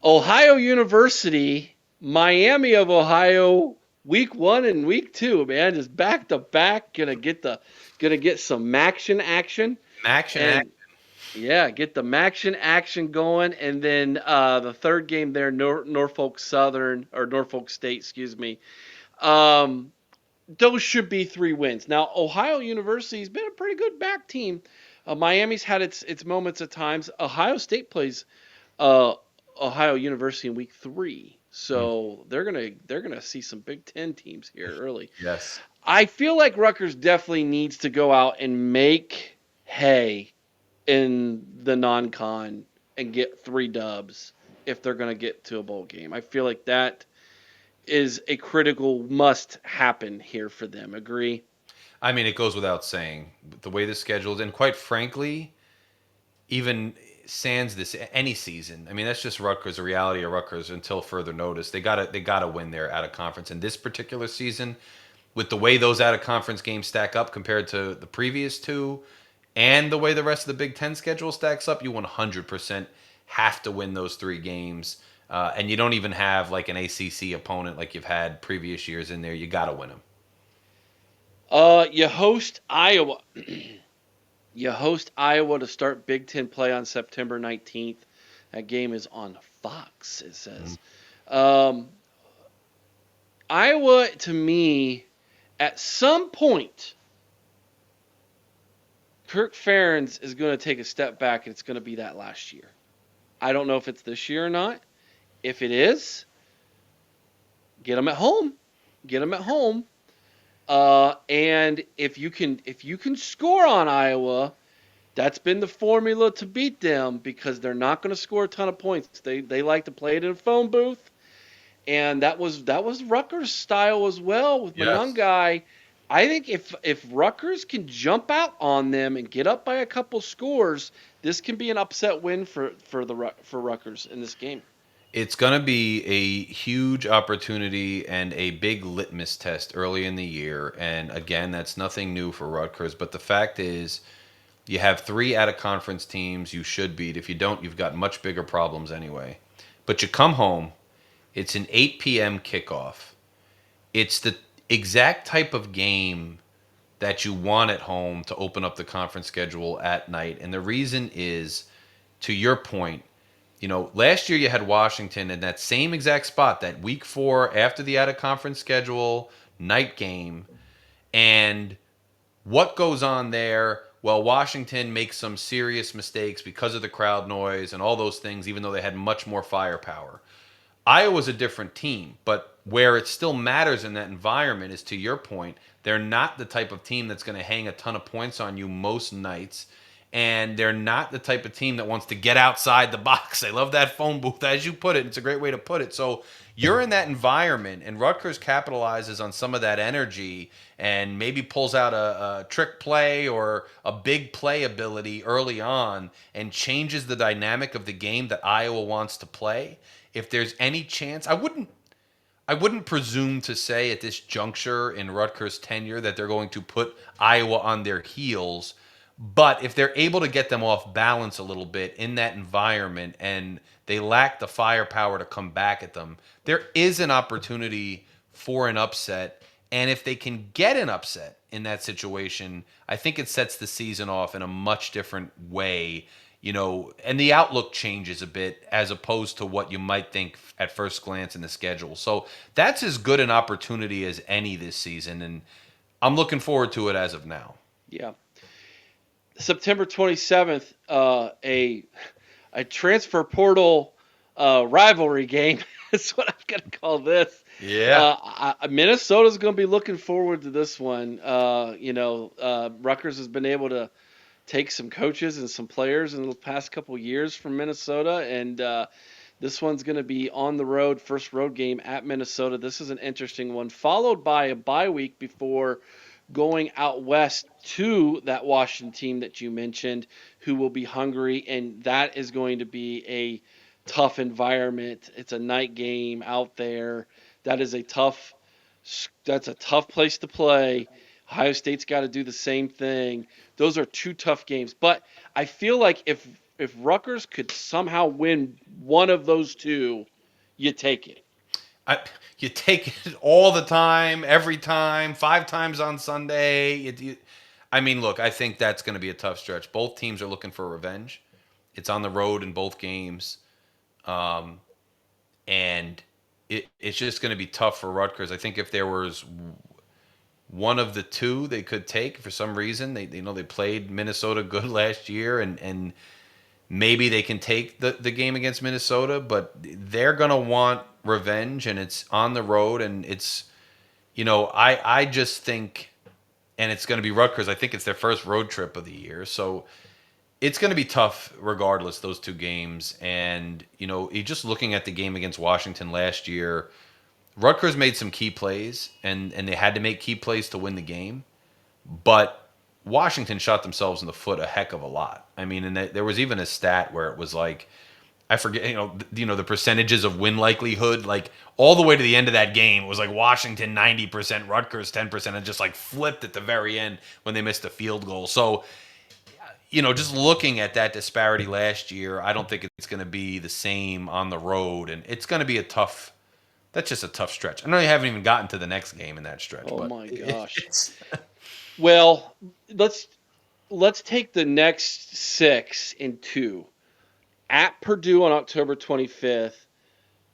Ohio University, Miami of Ohio, week 1 and week 2, man, just back to back. Gonna get some Maction action. Action. And yeah, get the Maction action going, and then the third game there, Norfolk Southern or Norfolk State, excuse me. Um, those should be 3 wins. Now, Ohio University's been a pretty good back team. Miami's had its moments at times. Ohio State plays uh, Ohio University in week 3. So they're gonna see some Big Ten teams here early. Yes. I feel like Rutgers definitely needs to go out and make hay in the non-con and get 3 dubs if they're gonna get to a bowl game. I feel like that is a critical must happen here for them. Agree? I mean, it goes without saying the way the schedule is, and quite frankly, even sans this any season. I mean, that's just Rutgers, the reality of Rutgers until further notice. They gotta win their out of conference. In this particular season, with the way those out of conference games stack up compared to the previous two, and the way the rest of the Big Ten schedule stacks up, you 100% have to win those 3 games. And you don't even have like an ACC opponent like you've had previous years in there. You got to win them. You host Iowa. You host Iowa to start Big Ten play on September 19th. That game is on Fox, it says. Um, Iowa, to me, at some point, Kirk Ferentz is going to take a step back, and it's going to be that last year. I don't know if it's this year or not. If it is, get them at home. Get them at home. And if you can score on Iowa, that's been the formula to beat them because they're not going to score a ton of points. They like to play it in a phone booth, and that was Rutgers style as well with Yes. Monangai. I think if Rutgers can jump out on them and get up by a couple scores, this can be an upset win for Rutgers in this game. It's going to be a huge opportunity and a big litmus test early in the year. And again, that's nothing new for Rutgers. But the fact is, you have 3 out of conference teams you should beat. If you don't, you've got much bigger problems anyway. But you come home, it's an 8 p.m. kickoff. It's the exact type of game that you want at home to open up the conference schedule at night. And the reason is, to your point, last year you had Washington in that same exact spot, that week 4 after the out of conference schedule night game. And what goes on there? Well, Washington makes some serious mistakes because of the crowd noise and all those things, even though they had much more firepower. Iowa's a different team, but where it still matters in that environment is, to your point, they're not the type of team that's going to hang a ton of points on you most nights. And they're not the type of team that wants to get outside the box. They love that phone booth, as you put it. It's a great way to put it. So you're in that environment, and Rutgers capitalizes on some of that energy and maybe pulls out a trick play or a big play ability early on and changes the dynamic of the game that Iowa wants to play. If there's any chance, I wouldn't presume to say at this juncture in Rutgers' tenure that they're going to put Iowa on their heels. But if they're able to get them off balance a little bit in that environment and they lack the firepower to come back at them, there is an opportunity for an upset. And if they can get an upset in that situation, I think it sets the season off in a much different way, and the outlook changes a bit as opposed to what you might think at first glance in the schedule. So that's as good an opportunity as any this season. And I'm looking forward to it as of now. Yeah. September 27th, a transfer portal rivalry game is what I'm going to call this. Yeah. Minnesota's going to be looking forward to this one. Rutgers has been able to take some coaches and some players in the past couple years from Minnesota, and this one's going to be on the road, first road game at Minnesota. This is an interesting one, followed by a bye week before going out west to that Washington team that you mentioned, who will be hungry, and that is going to be a tough environment. It's a night game out there. That is a tough. That's a tough place to play. Ohio State's got to do the same thing. Those are 2 tough games, but I feel like if Rutgers could somehow win one of those 2, you take it. I, you take it all the time, every time, 5 times on Sunday. I mean, look, I think that's going to be a tough stretch. Both teams are looking for revenge. It's on the road in both games. Um, and it's just going to be tough for Rutgers. I think if there was one of the 2 they could take for some reason, they played Minnesota good last year, and Maybe they can take the game against Minnesota, but they're going to want revenge, and it's on the road, and it's, I just think, and it's going to be Rutgers. I think it's their first road trip of the year. So it's going to be tough regardless, those two games. And, you just looking at the game against Washington last year, Rutgers made some key plays, and they had to make key plays to win the game. But Washington shot themselves in the foot a heck of a lot. I mean, and there was even a stat where it was like, I forget, the percentages of win likelihood, like all the way to the end of that game, it was like Washington 90%, Rutgers 10%, and just like flipped at the very end when they missed a field goal. So, just looking at that disparity last year, I don't think it's going to be the same on the road, and it's going to be a tough. That's just a tough stretch. I know you haven't even gotten to the next game in that stretch, Oh but my gosh. it's Well, let's let's take the next six in two. At Purdue on October 25th,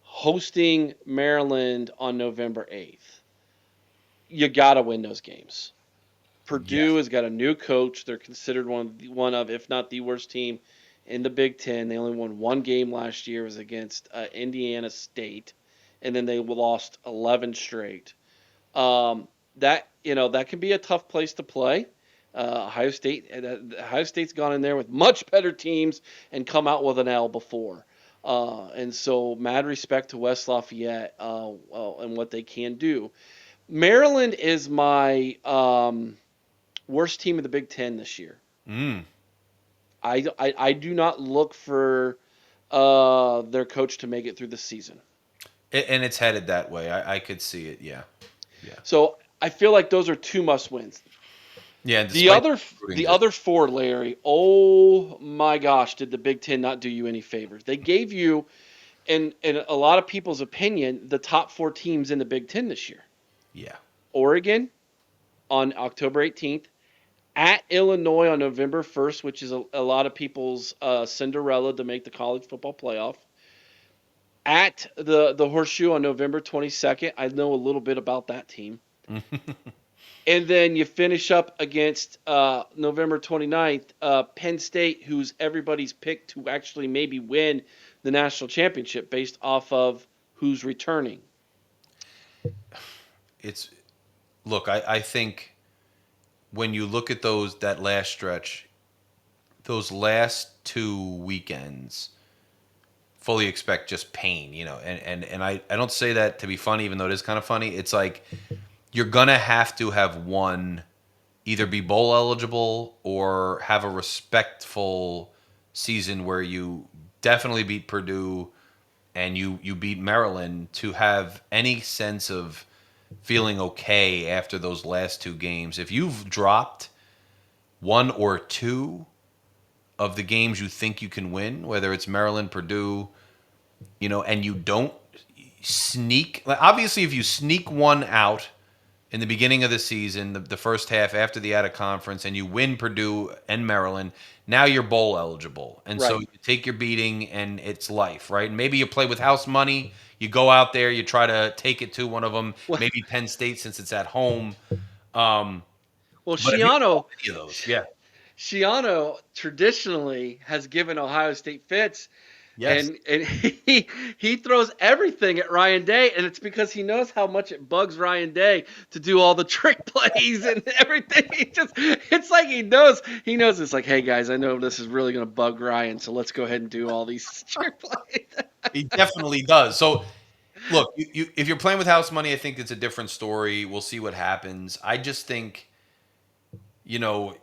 hosting Maryland on November 8th. You got to win those games. yeah, Purdue has got a new coach. They're considered one of, if not the worst team in the Big Ten. They only won one game last year. It was against Indiana State, and then they lost 11 straight. That can be a tough place to play. Ohio State's gone in there with much better teams and come out with an L before. And so, mad respect to West Lafayette and what they can do. Maryland is my worst team in the Big Ten this year. mm. I do not look for their coach to make it through the season. And it's headed that way. I could see it. Yeah, yeah, So I feel like those are two must wins. yeah. And The despite other recruiting the just other four, Larry. Oh my gosh, did the Big Ten not do you any favors? They gave you, in a lot of people's opinion, the top four teams in the Big Ten this year. yeah, Oregon on October 18th, at Illinois on November 1st, which is a lot of people's Cinderella to make the college football playoff. At the Horseshoe on November 22nd. I know a little bit about that team. And then you finish up against November 29th, Penn State, who's everybody's pick to actually maybe win the national championship based off of who's returning. it's look. I think when you look at that last stretch, those last two weekends, fully expect just pain. And I don't say that to be funny, even though it is kind of funny. It's like you're gonna have to have one either be bowl eligible or have a respectful season where you definitely beat Purdue and you beat Maryland to have any sense of feeling okay after those last two games. If you've dropped one or two of the games you think you can win, whether it's Maryland, Purdue, and you don't sneak, like obviously if you sneak one out in the beginning of the season, the first half after the out of conference, and you win Purdue and Maryland, now you're bowl eligible. And so Right. you take your beating and it's life, right? And maybe you play with house money. You go out there, you try to take it to one of them, Well, maybe Penn State since it's at home. Um, well, but if you don't have any of those, yeah. Shiano traditionally has given Ohio State fits, Yes. and he throws everything at Ryan Day, and it's because he knows how much it bugs Ryan Day to do all the trick plays and everything. It's like he knows it's like, hey guys, I know this is really gonna bug Ryan, so let's go ahead and do all these trick plays. He definitely does. So look, if you're playing with house money, I think it's a different story. We'll see what happens. I just think, you know,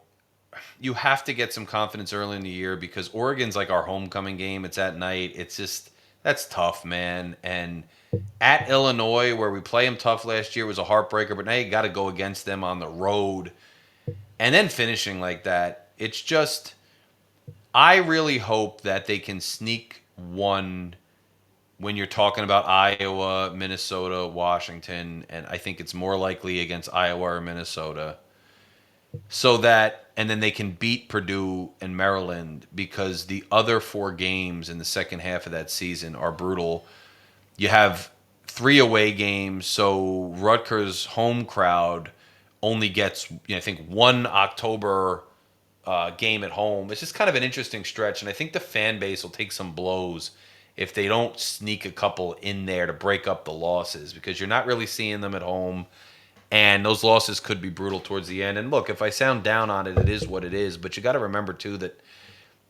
you have to get some confidence early in the year because Oregon's like our homecoming game. It's at night. It's just that's tough, man. And at Illinois, where we play them tough last year, was a heartbreaker. But now you got to go against them on the road, and then finishing like that. It's just I really hope that they can sneak one when you're talking about Iowa, Minnesota, Washington, and I think it's more likely against Iowa or Minnesota so that and then they can beat Purdue and Maryland because the other four games in the second half of that season are brutal. You have three away games, so Rutgers home crowd only gets I think one October game at home. It's just kind of an interesting stretch, and I think the fan base will take some blows if they don't sneak a couple in there to break up the losses, because you're not really seeing them at home, and those losses could be brutal towards the end. And look, if I sound down on it, it is what it is. But you got to remember too that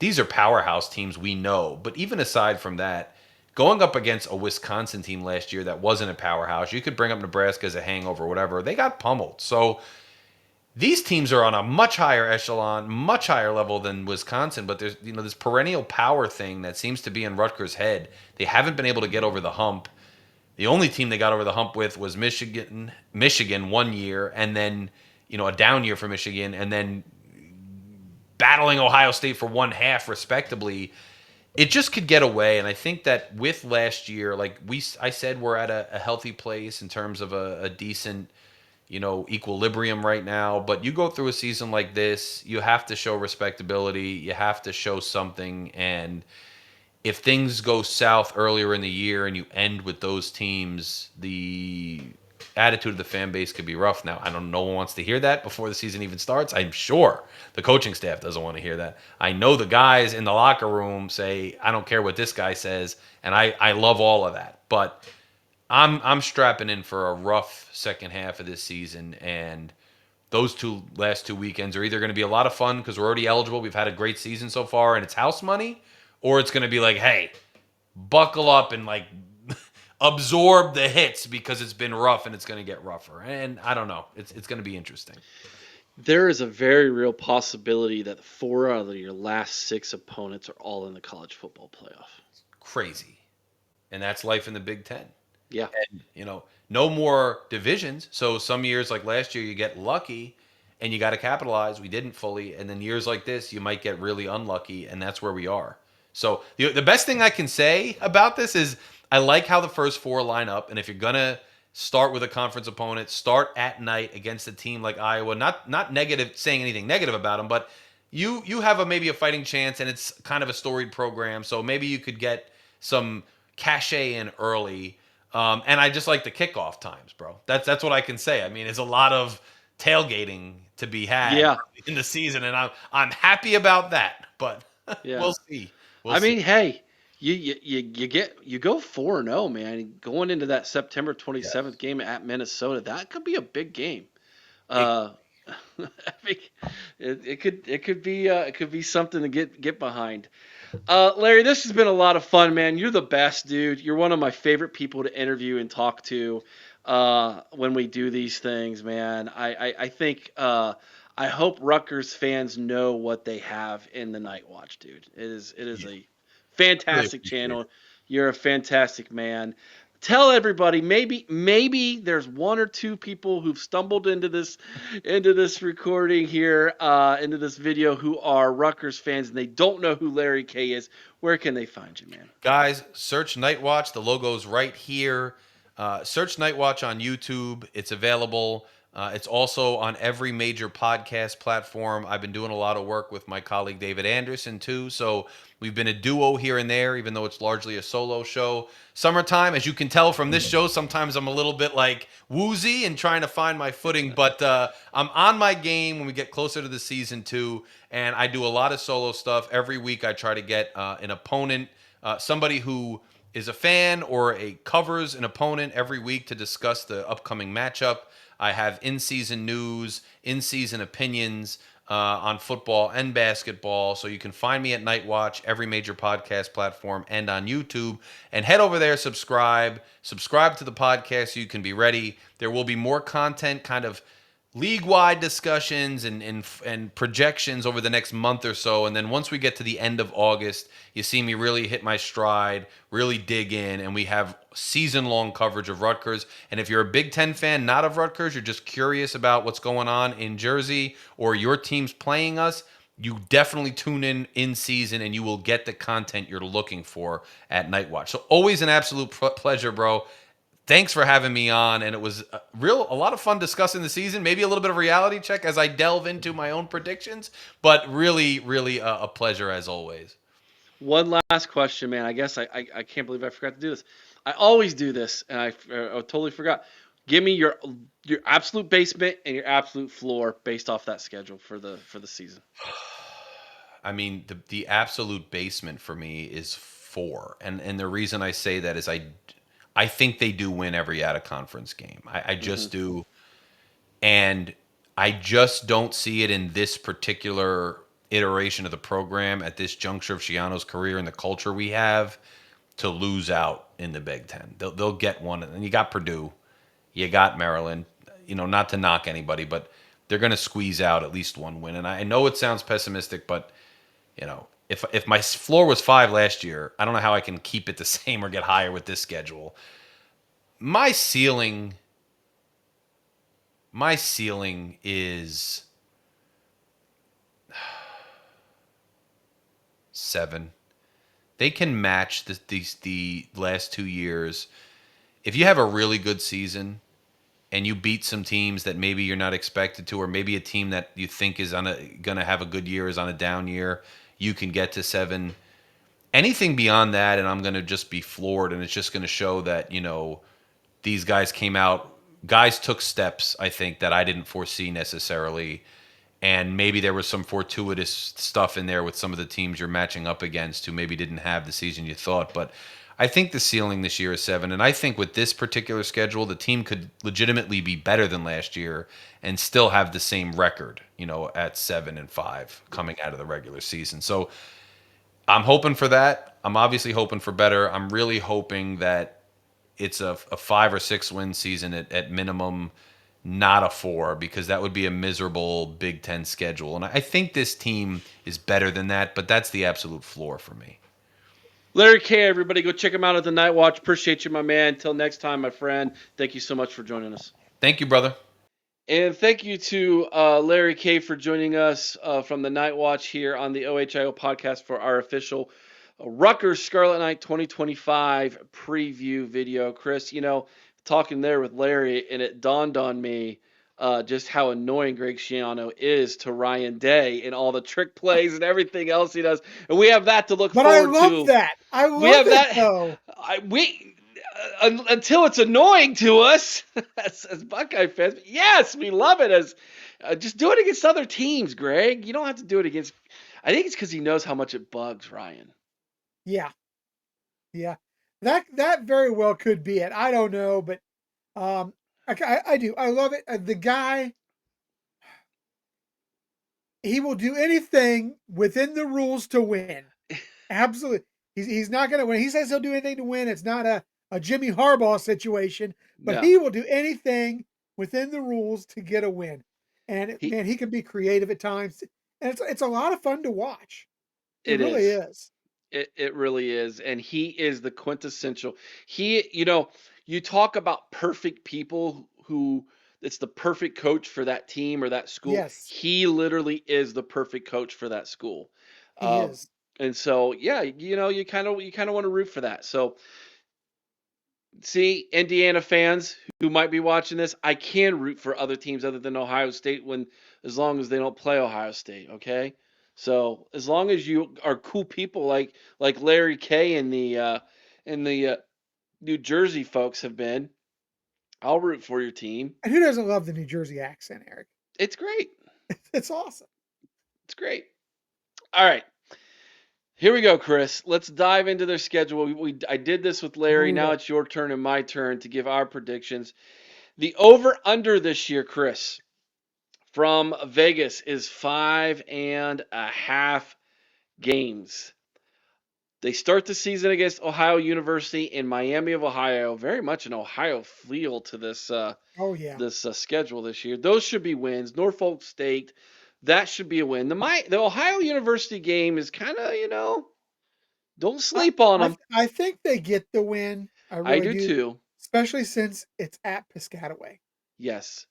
these are powerhouse teams, we know. But even aside from that, going up against a Wisconsin team last year that wasn't a powerhouse, you could bring up Nebraska as a hangover, or whatever. They got pummeled. So these teams are on a much higher echelon, much higher level than Wisconsin. But there's this perennial power thing that seems to be in Rutgers' head. They haven't been able to get over the hump. The only team they got over the hump with was Michigan 1 year, and then a down year for Michigan, and then battling Ohio State for one half, respectively. It just could get away, and I think that with last year, like I said, we're at a healthy place in terms of a decent, equilibrium right now. But you go through a season like this, you have to show respectability, you have to show something, and if things go south earlier in the year and you end with those teams, the attitude of the fan base could be rough. Now, I don't know, no one wants to hear that before the season even starts. I'm sure the coaching staff doesn't want to hear that. I know the guys in the locker room say, I don't care what this guy says, and I love all of that. But I'm strapping in for a rough second half of this season, and those last 2 weekends are either going to be a lot of fun because we're already eligible, we've had a great season so far, and it's house money, or it's going to be like, hey, buckle up and like absorb the hits because it's been rough and it's going to get rougher. And I don't know. It's going to be interesting. There is a very real possibility that 4 out of your last 6 opponents are all in the college football playoff. Crazy. And that's life in the Big Ten. Yeah. And, no more divisions. So some years like last year, you get lucky and you got to capitalize. We didn't fully. And then years like this, you might get really unlucky. And that's where we are. So the best thing I can say about this is I like how the first 4 line up. And if you're going to start with a conference opponent, start at night against a team like Iowa. Not negative, saying anything negative about them, but you have maybe a fighting chance, and it's kind of a storied program. So maybe you could get some cachet in early. And I just like the kickoff times, bro. That's what I can say. I mean, it's a lot of tailgating to be had Yeah. in the season, and I'm happy about that. But Yeah. we'll see. We'll I see. mean, hey, you go 4-0, man. Going into that September 27th game at Minnesota, that could be a big game. I mean, it could be something to get behind. Larry, this has been a lot of fun, man. You're the best, dude. You're one of my favorite people to interview and talk to when we do these things, man. I think I hope Rutgers fans know what they have in the Night Watch, dude. It is a fantastic channel. You're a fantastic man. Tell everybody, maybe there's 1 or 2 people who've stumbled into this recording here, into this video, who are Rutgers fans and they don't know who Larry K is. Where can they find you, man? Guys, search Night Watch. The logo's right here. Search Night Watch on YouTube. It's available. It's also on every major podcast platform. I've been doing a lot of work with my colleague David Anderson too. So we've been a duo here and there, even though it's largely a solo show. Summertime, as you can tell from this show, sometimes I'm a little bit like woozy and trying to find my footing, but I'm on my game when we get closer to the season 2, and I do a lot of solo stuff. Every week I try to get an opponent, somebody who is a fan or covers an opponent every week to discuss the upcoming matchup. I have in-season news, in-season opinions on football and basketball. So you can find me at Night Watch, every major podcast platform, and on YouTube. And head over there, subscribe to the podcast so you can be ready. There will be more content, kind of league-wide discussions and projections over the next month or so. And then once we get to the end of August, you see me really hit my stride, really dig in, and we have season-long coverage of Rutgers. And if you're a Big Ten fan, not of Rutgers, you're just curious about what's going on in Jersey or your team's playing us, you definitely tune in season, and you will get the content you're looking for at Night Watch. So always an absolute pleasure, bro. Thanks for having me on, and it was a lot of fun discussing the season, maybe a little bit of reality check as I delve into my own predictions, but really, really a pleasure as always. One last question, man. I guess I can't believe I forgot to do this. I always do this, and I totally forgot. Give me your absolute basement and your absolute floor based off that schedule for the season. I mean, the absolute basement for me is 4, and the reason I say that is I think they do win every out of conference game. I Hmm. just do, and I just don't see it in this particular iteration of the program at this juncture of Shiano's career and the culture we have to lose out in the Big Ten. They'll get one, and you got Purdue, you got Maryland. You know, not to knock anybody, but they're going to squeeze out at least one win. And I know it sounds pessimistic, but if my floor was 5 last year, I don't know how I can keep it the same or get higher with this schedule. My ceiling, my ceiling is 7. They can match the last 2 years. If you have a really good season and you beat some teams that maybe you're not expected to, or maybe a team that you think is gonna have a good year is on a down year, you can get to 7. Anything beyond that, and I'm gonna just be floored, and it's just gonna show that these guys came out, guys took steps, I think, that I didn't foresee necessarily. And maybe there was some fortuitous stuff in there with some of the teams you're matching up against who maybe didn't have the season you thought. But I think the ceiling this year is 7. And I think with this particular schedule, the team could legitimately be better than last year and still have the same record, at 7-5 coming out of the regular season. So I'm hoping for that. I'm obviously hoping for better. I'm really hoping that it's a 5 or 6 win season at minimum, not a 4, because that would be a miserable Big Ten schedule. And I think this team is better than that, but that's the absolute floor for me. Larry K, everybody, go check him out at the Night Watch. Appreciate you, my man. Until next time, my friend. Thank you so much for joining us. Thank you, brother. And thank you to Larry K for joining us from the Night Watch here on the OHIO podcast for our official Rutgers Scarlet Knight 2025 preview video. Chris, talking there with Larry, and it dawned on me just how annoying Greg Schiano is to Ryan Day and all the trick plays and everything else he does. And we have that to look But I forward love to. that. I We love have it that. though. We until it's annoying to us as Buckeye fans. Yes, we love it as just do it against other teams, Greg. You don't have to do it against. I think it's because he knows how much it bugs Ryan. Yeah, yeah. That very well could be it. I don't know, but um, I do. I love it. The guy, he will do anything within the rules to win. Absolutely. He's not going to win. He says he'll do anything to win. It's not a Jimmy Harbaugh situation, but No, he will do anything within the rules to get a win. And he. man, he can be creative at times, and it's a lot of fun to watch. It It really is. is. It really is, and he is the quintessential. You talk about perfect people who it's the perfect coach for that team or that school. Yes, He literally is the perfect coach for that school. he Uh, is. and so, yeah, you kind of want to root for that. So, see, Indiana fans who might be watching this, I can root for other teams other than Ohio State as long as they don't play Ohio State, okay? So, as long as you are cool people like Larry K and the New Jersey folks have been, I'll root for your team. And who doesn't love the New Jersey accent, Eric? It's great. It's awesome. It's great. All right. Here we go, Chris. Let's dive into their schedule. I did this with Larry. Now Brutal. it's your turn and my turn to give our predictions. The over under this year, Chris, from Vegas is 5.5 games. They start the season against Ohio University in Miami of Ohio. Very much an Ohio feel to Oh yeah. this schedule this year. Those should be wins. Norfolk State, that should be a win. The Ohio University game is kind of don't I, sleep on them. I think they get the win. I I really do do, too. especially since it's at Piscataway. Yes.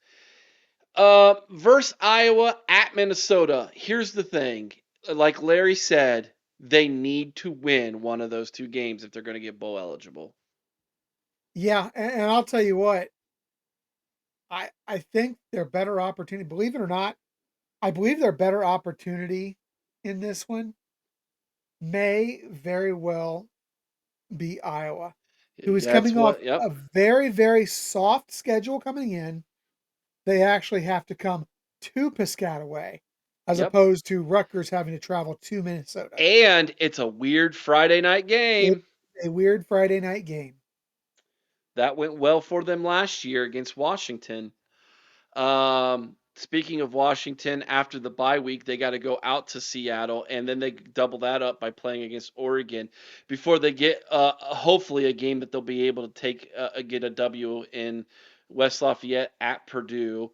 Versus Iowa at Minnesota. Here's the thing. Like Larry said, they need to win one of those two games if they're going to get bowl eligible. Yeah, and I'll tell you what, I think their better opportunity, believe it or not, I believe their better opportunity in this one may very well be Iowa, who is That's coming off what. Yep. a very, very soft schedule coming in. They actually have to come to Piscataway as Yep. opposed to Rutgers having to travel to Minnesota. And it's a weird Friday night It's game. a weird Friday night game. That went well for them last year against Washington. Speaking of Washington, after the bye week, they got to go out to Seattle, and then they double that up by playing against Oregon before they get hopefully a game that they'll be able to get a W in West Lafayette at Purdue.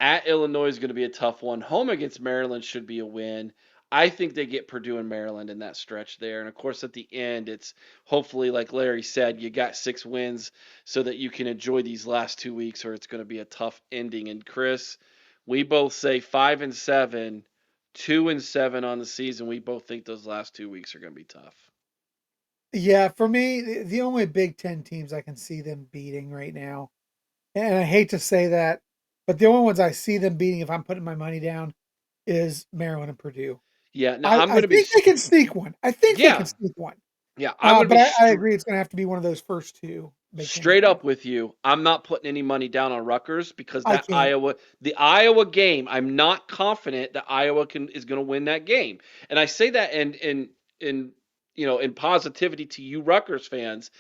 At Illinois is going to be a tough one. Home against Maryland should be a win. I think they get Purdue and Maryland in that stretch there. And of course, at the end, it's hopefully, like Larry said, you got 6 wins so that you can enjoy these last 2 weeks, or it's going to be a tough ending. And Chris, we both say 5-7, 2-7 on the season. We both think those last 2 weeks are going to be tough. Yeah, for me, the only Big Ten teams I can see them beating right now, and I hate to say that, but the only ones I see them beating, if I'm putting my money down, is Maryland and Purdue. Yeah, now I'm I going to be, think they can sneak one. I think they can yeah, sneak one. yeah, I'm going to But be I agree, it's going to have to be one of those first two Big Ten straight teams. up with you. I'm not putting any money down on Rutgers because I can't. The Iowa game, I'm not confident that Iowa is going to win that game. And I say that in in positivity to you Rutgers fans.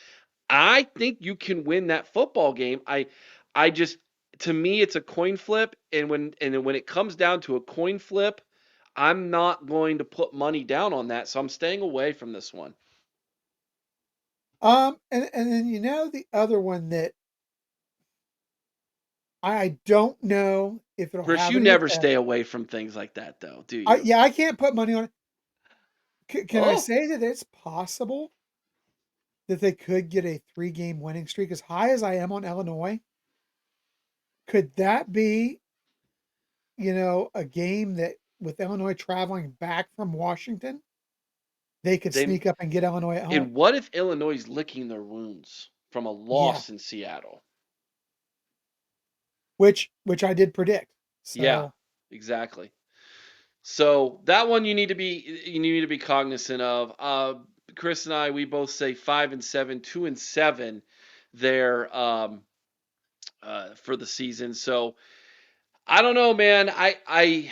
I think you can win that football game. I just to me it's a coin flip, and then when it comes down to a coin flip, I'm not going to put money down on that, so I'm staying away from this one. And then the other one that I don't know if it'll Chris, have you any never effect. stay away from things like that though, do you? Yeah, I can't put money on it. Can I Oh, say that it's possible that they could get a 3-game winning streak? As high as I am on Illinois, could that be, a game that with Illinois traveling back from Washington, they could they sneak up and get Illinois at home? and what if Illinois is licking their wounds from a Yeah, loss in Seattle? which I did predict. Yeah, So, exactly. So that one you need to be cognizant of. Chris and I, we both say 5-7, 2-7 there for the season. So I don't know, man. I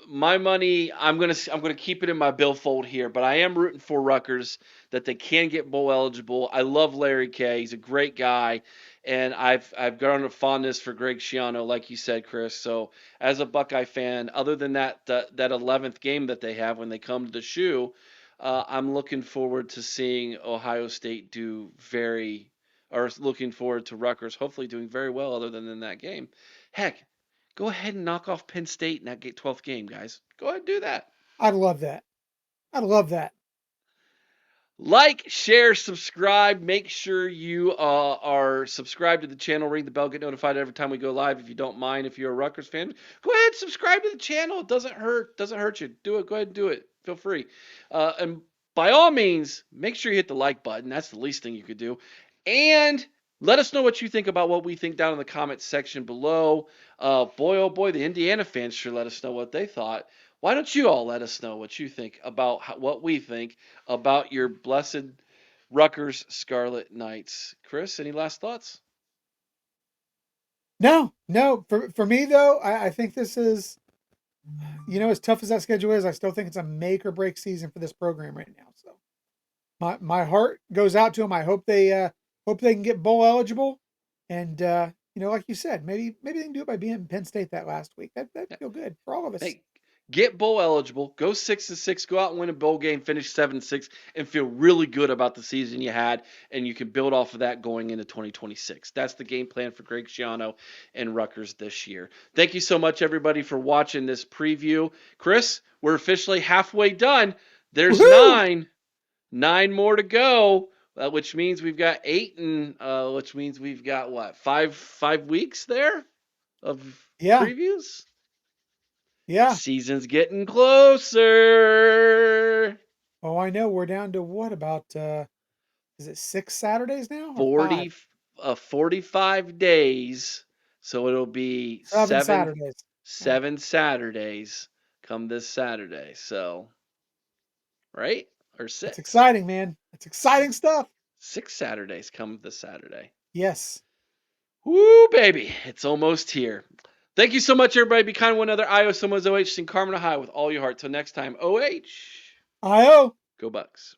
my money, I'm gonna keep it in my billfold here, but I am rooting for Rutgers that they can get bowl eligible. I love Larry K. He's a great guy, and I've grown a fondness for Greg Schiano, like you said, Chris. So as a Buckeye fan, other than that 11th game that they have when they come to the shoe, I'm looking forward to seeing Ohio State looking forward to Rutgers hopefully doing very well, other than in that game. Heck, go ahead and knock off Penn State in that 12th game, guys. Go ahead and do that. I'd love that. I'd love that. Like, share, subscribe. Make sure you are subscribed to the channel. Ring the bell. Get notified every time we go live. If you don't mind, if you're a Rutgers fan, go ahead and subscribe to the channel. It doesn't hurt. Doesn't hurt you. Do it. Go ahead and do it. Feel free. And by all means, make sure you hit the like button. That's the least thing you could do. And let us know what you think about what we think down in the comments section below. Boy, oh boy, the Indiana fans sure let us know what they thought. Why don't you all let us know what you think about what we think about your blessed Rutgers Scarlet Knights? Chris, any last thoughts? No, no. For me though, I think this is, as tough as that schedule is, I still think it's a make or break season for this program right now. So my heart goes out to them. I hope they can get bowl eligible, and like you said, maybe they can do it by being Penn State that last week. That'd feel good for all of us. Hey, get bowl eligible, go 6-6, go out and win a bowl game, finish 7-6, and feel really good about the season you had, and you can build off of that going into 2026. That's the game plan for Greg Schiano and Rutgers this year. Thank you so much, everybody, for watching this preview. Chris, we're officially halfway done. There's Woohoo! nine more to go. Which means we've got 8, and which means we've got what, five weeks there of Yeah, previews. yeah. Season's getting closer. Oh, I know. We're down to what about is it 6 Saturdays now or 5? 40 45 days. So it'll be 7 7 Saturdays. Yeah. 7 Saturdays come this Saturday. So, right? Or It's 6. exciting, man. It's exciting stuff. 6 Saturdays come this Saturday. Yes. Woo, baby. It's almost here. Thank you so much, everybody. Be kind to one another. IO, someone's OH, sing Carmen High with all your heart. Till next time, OH. IO. Go Bucks.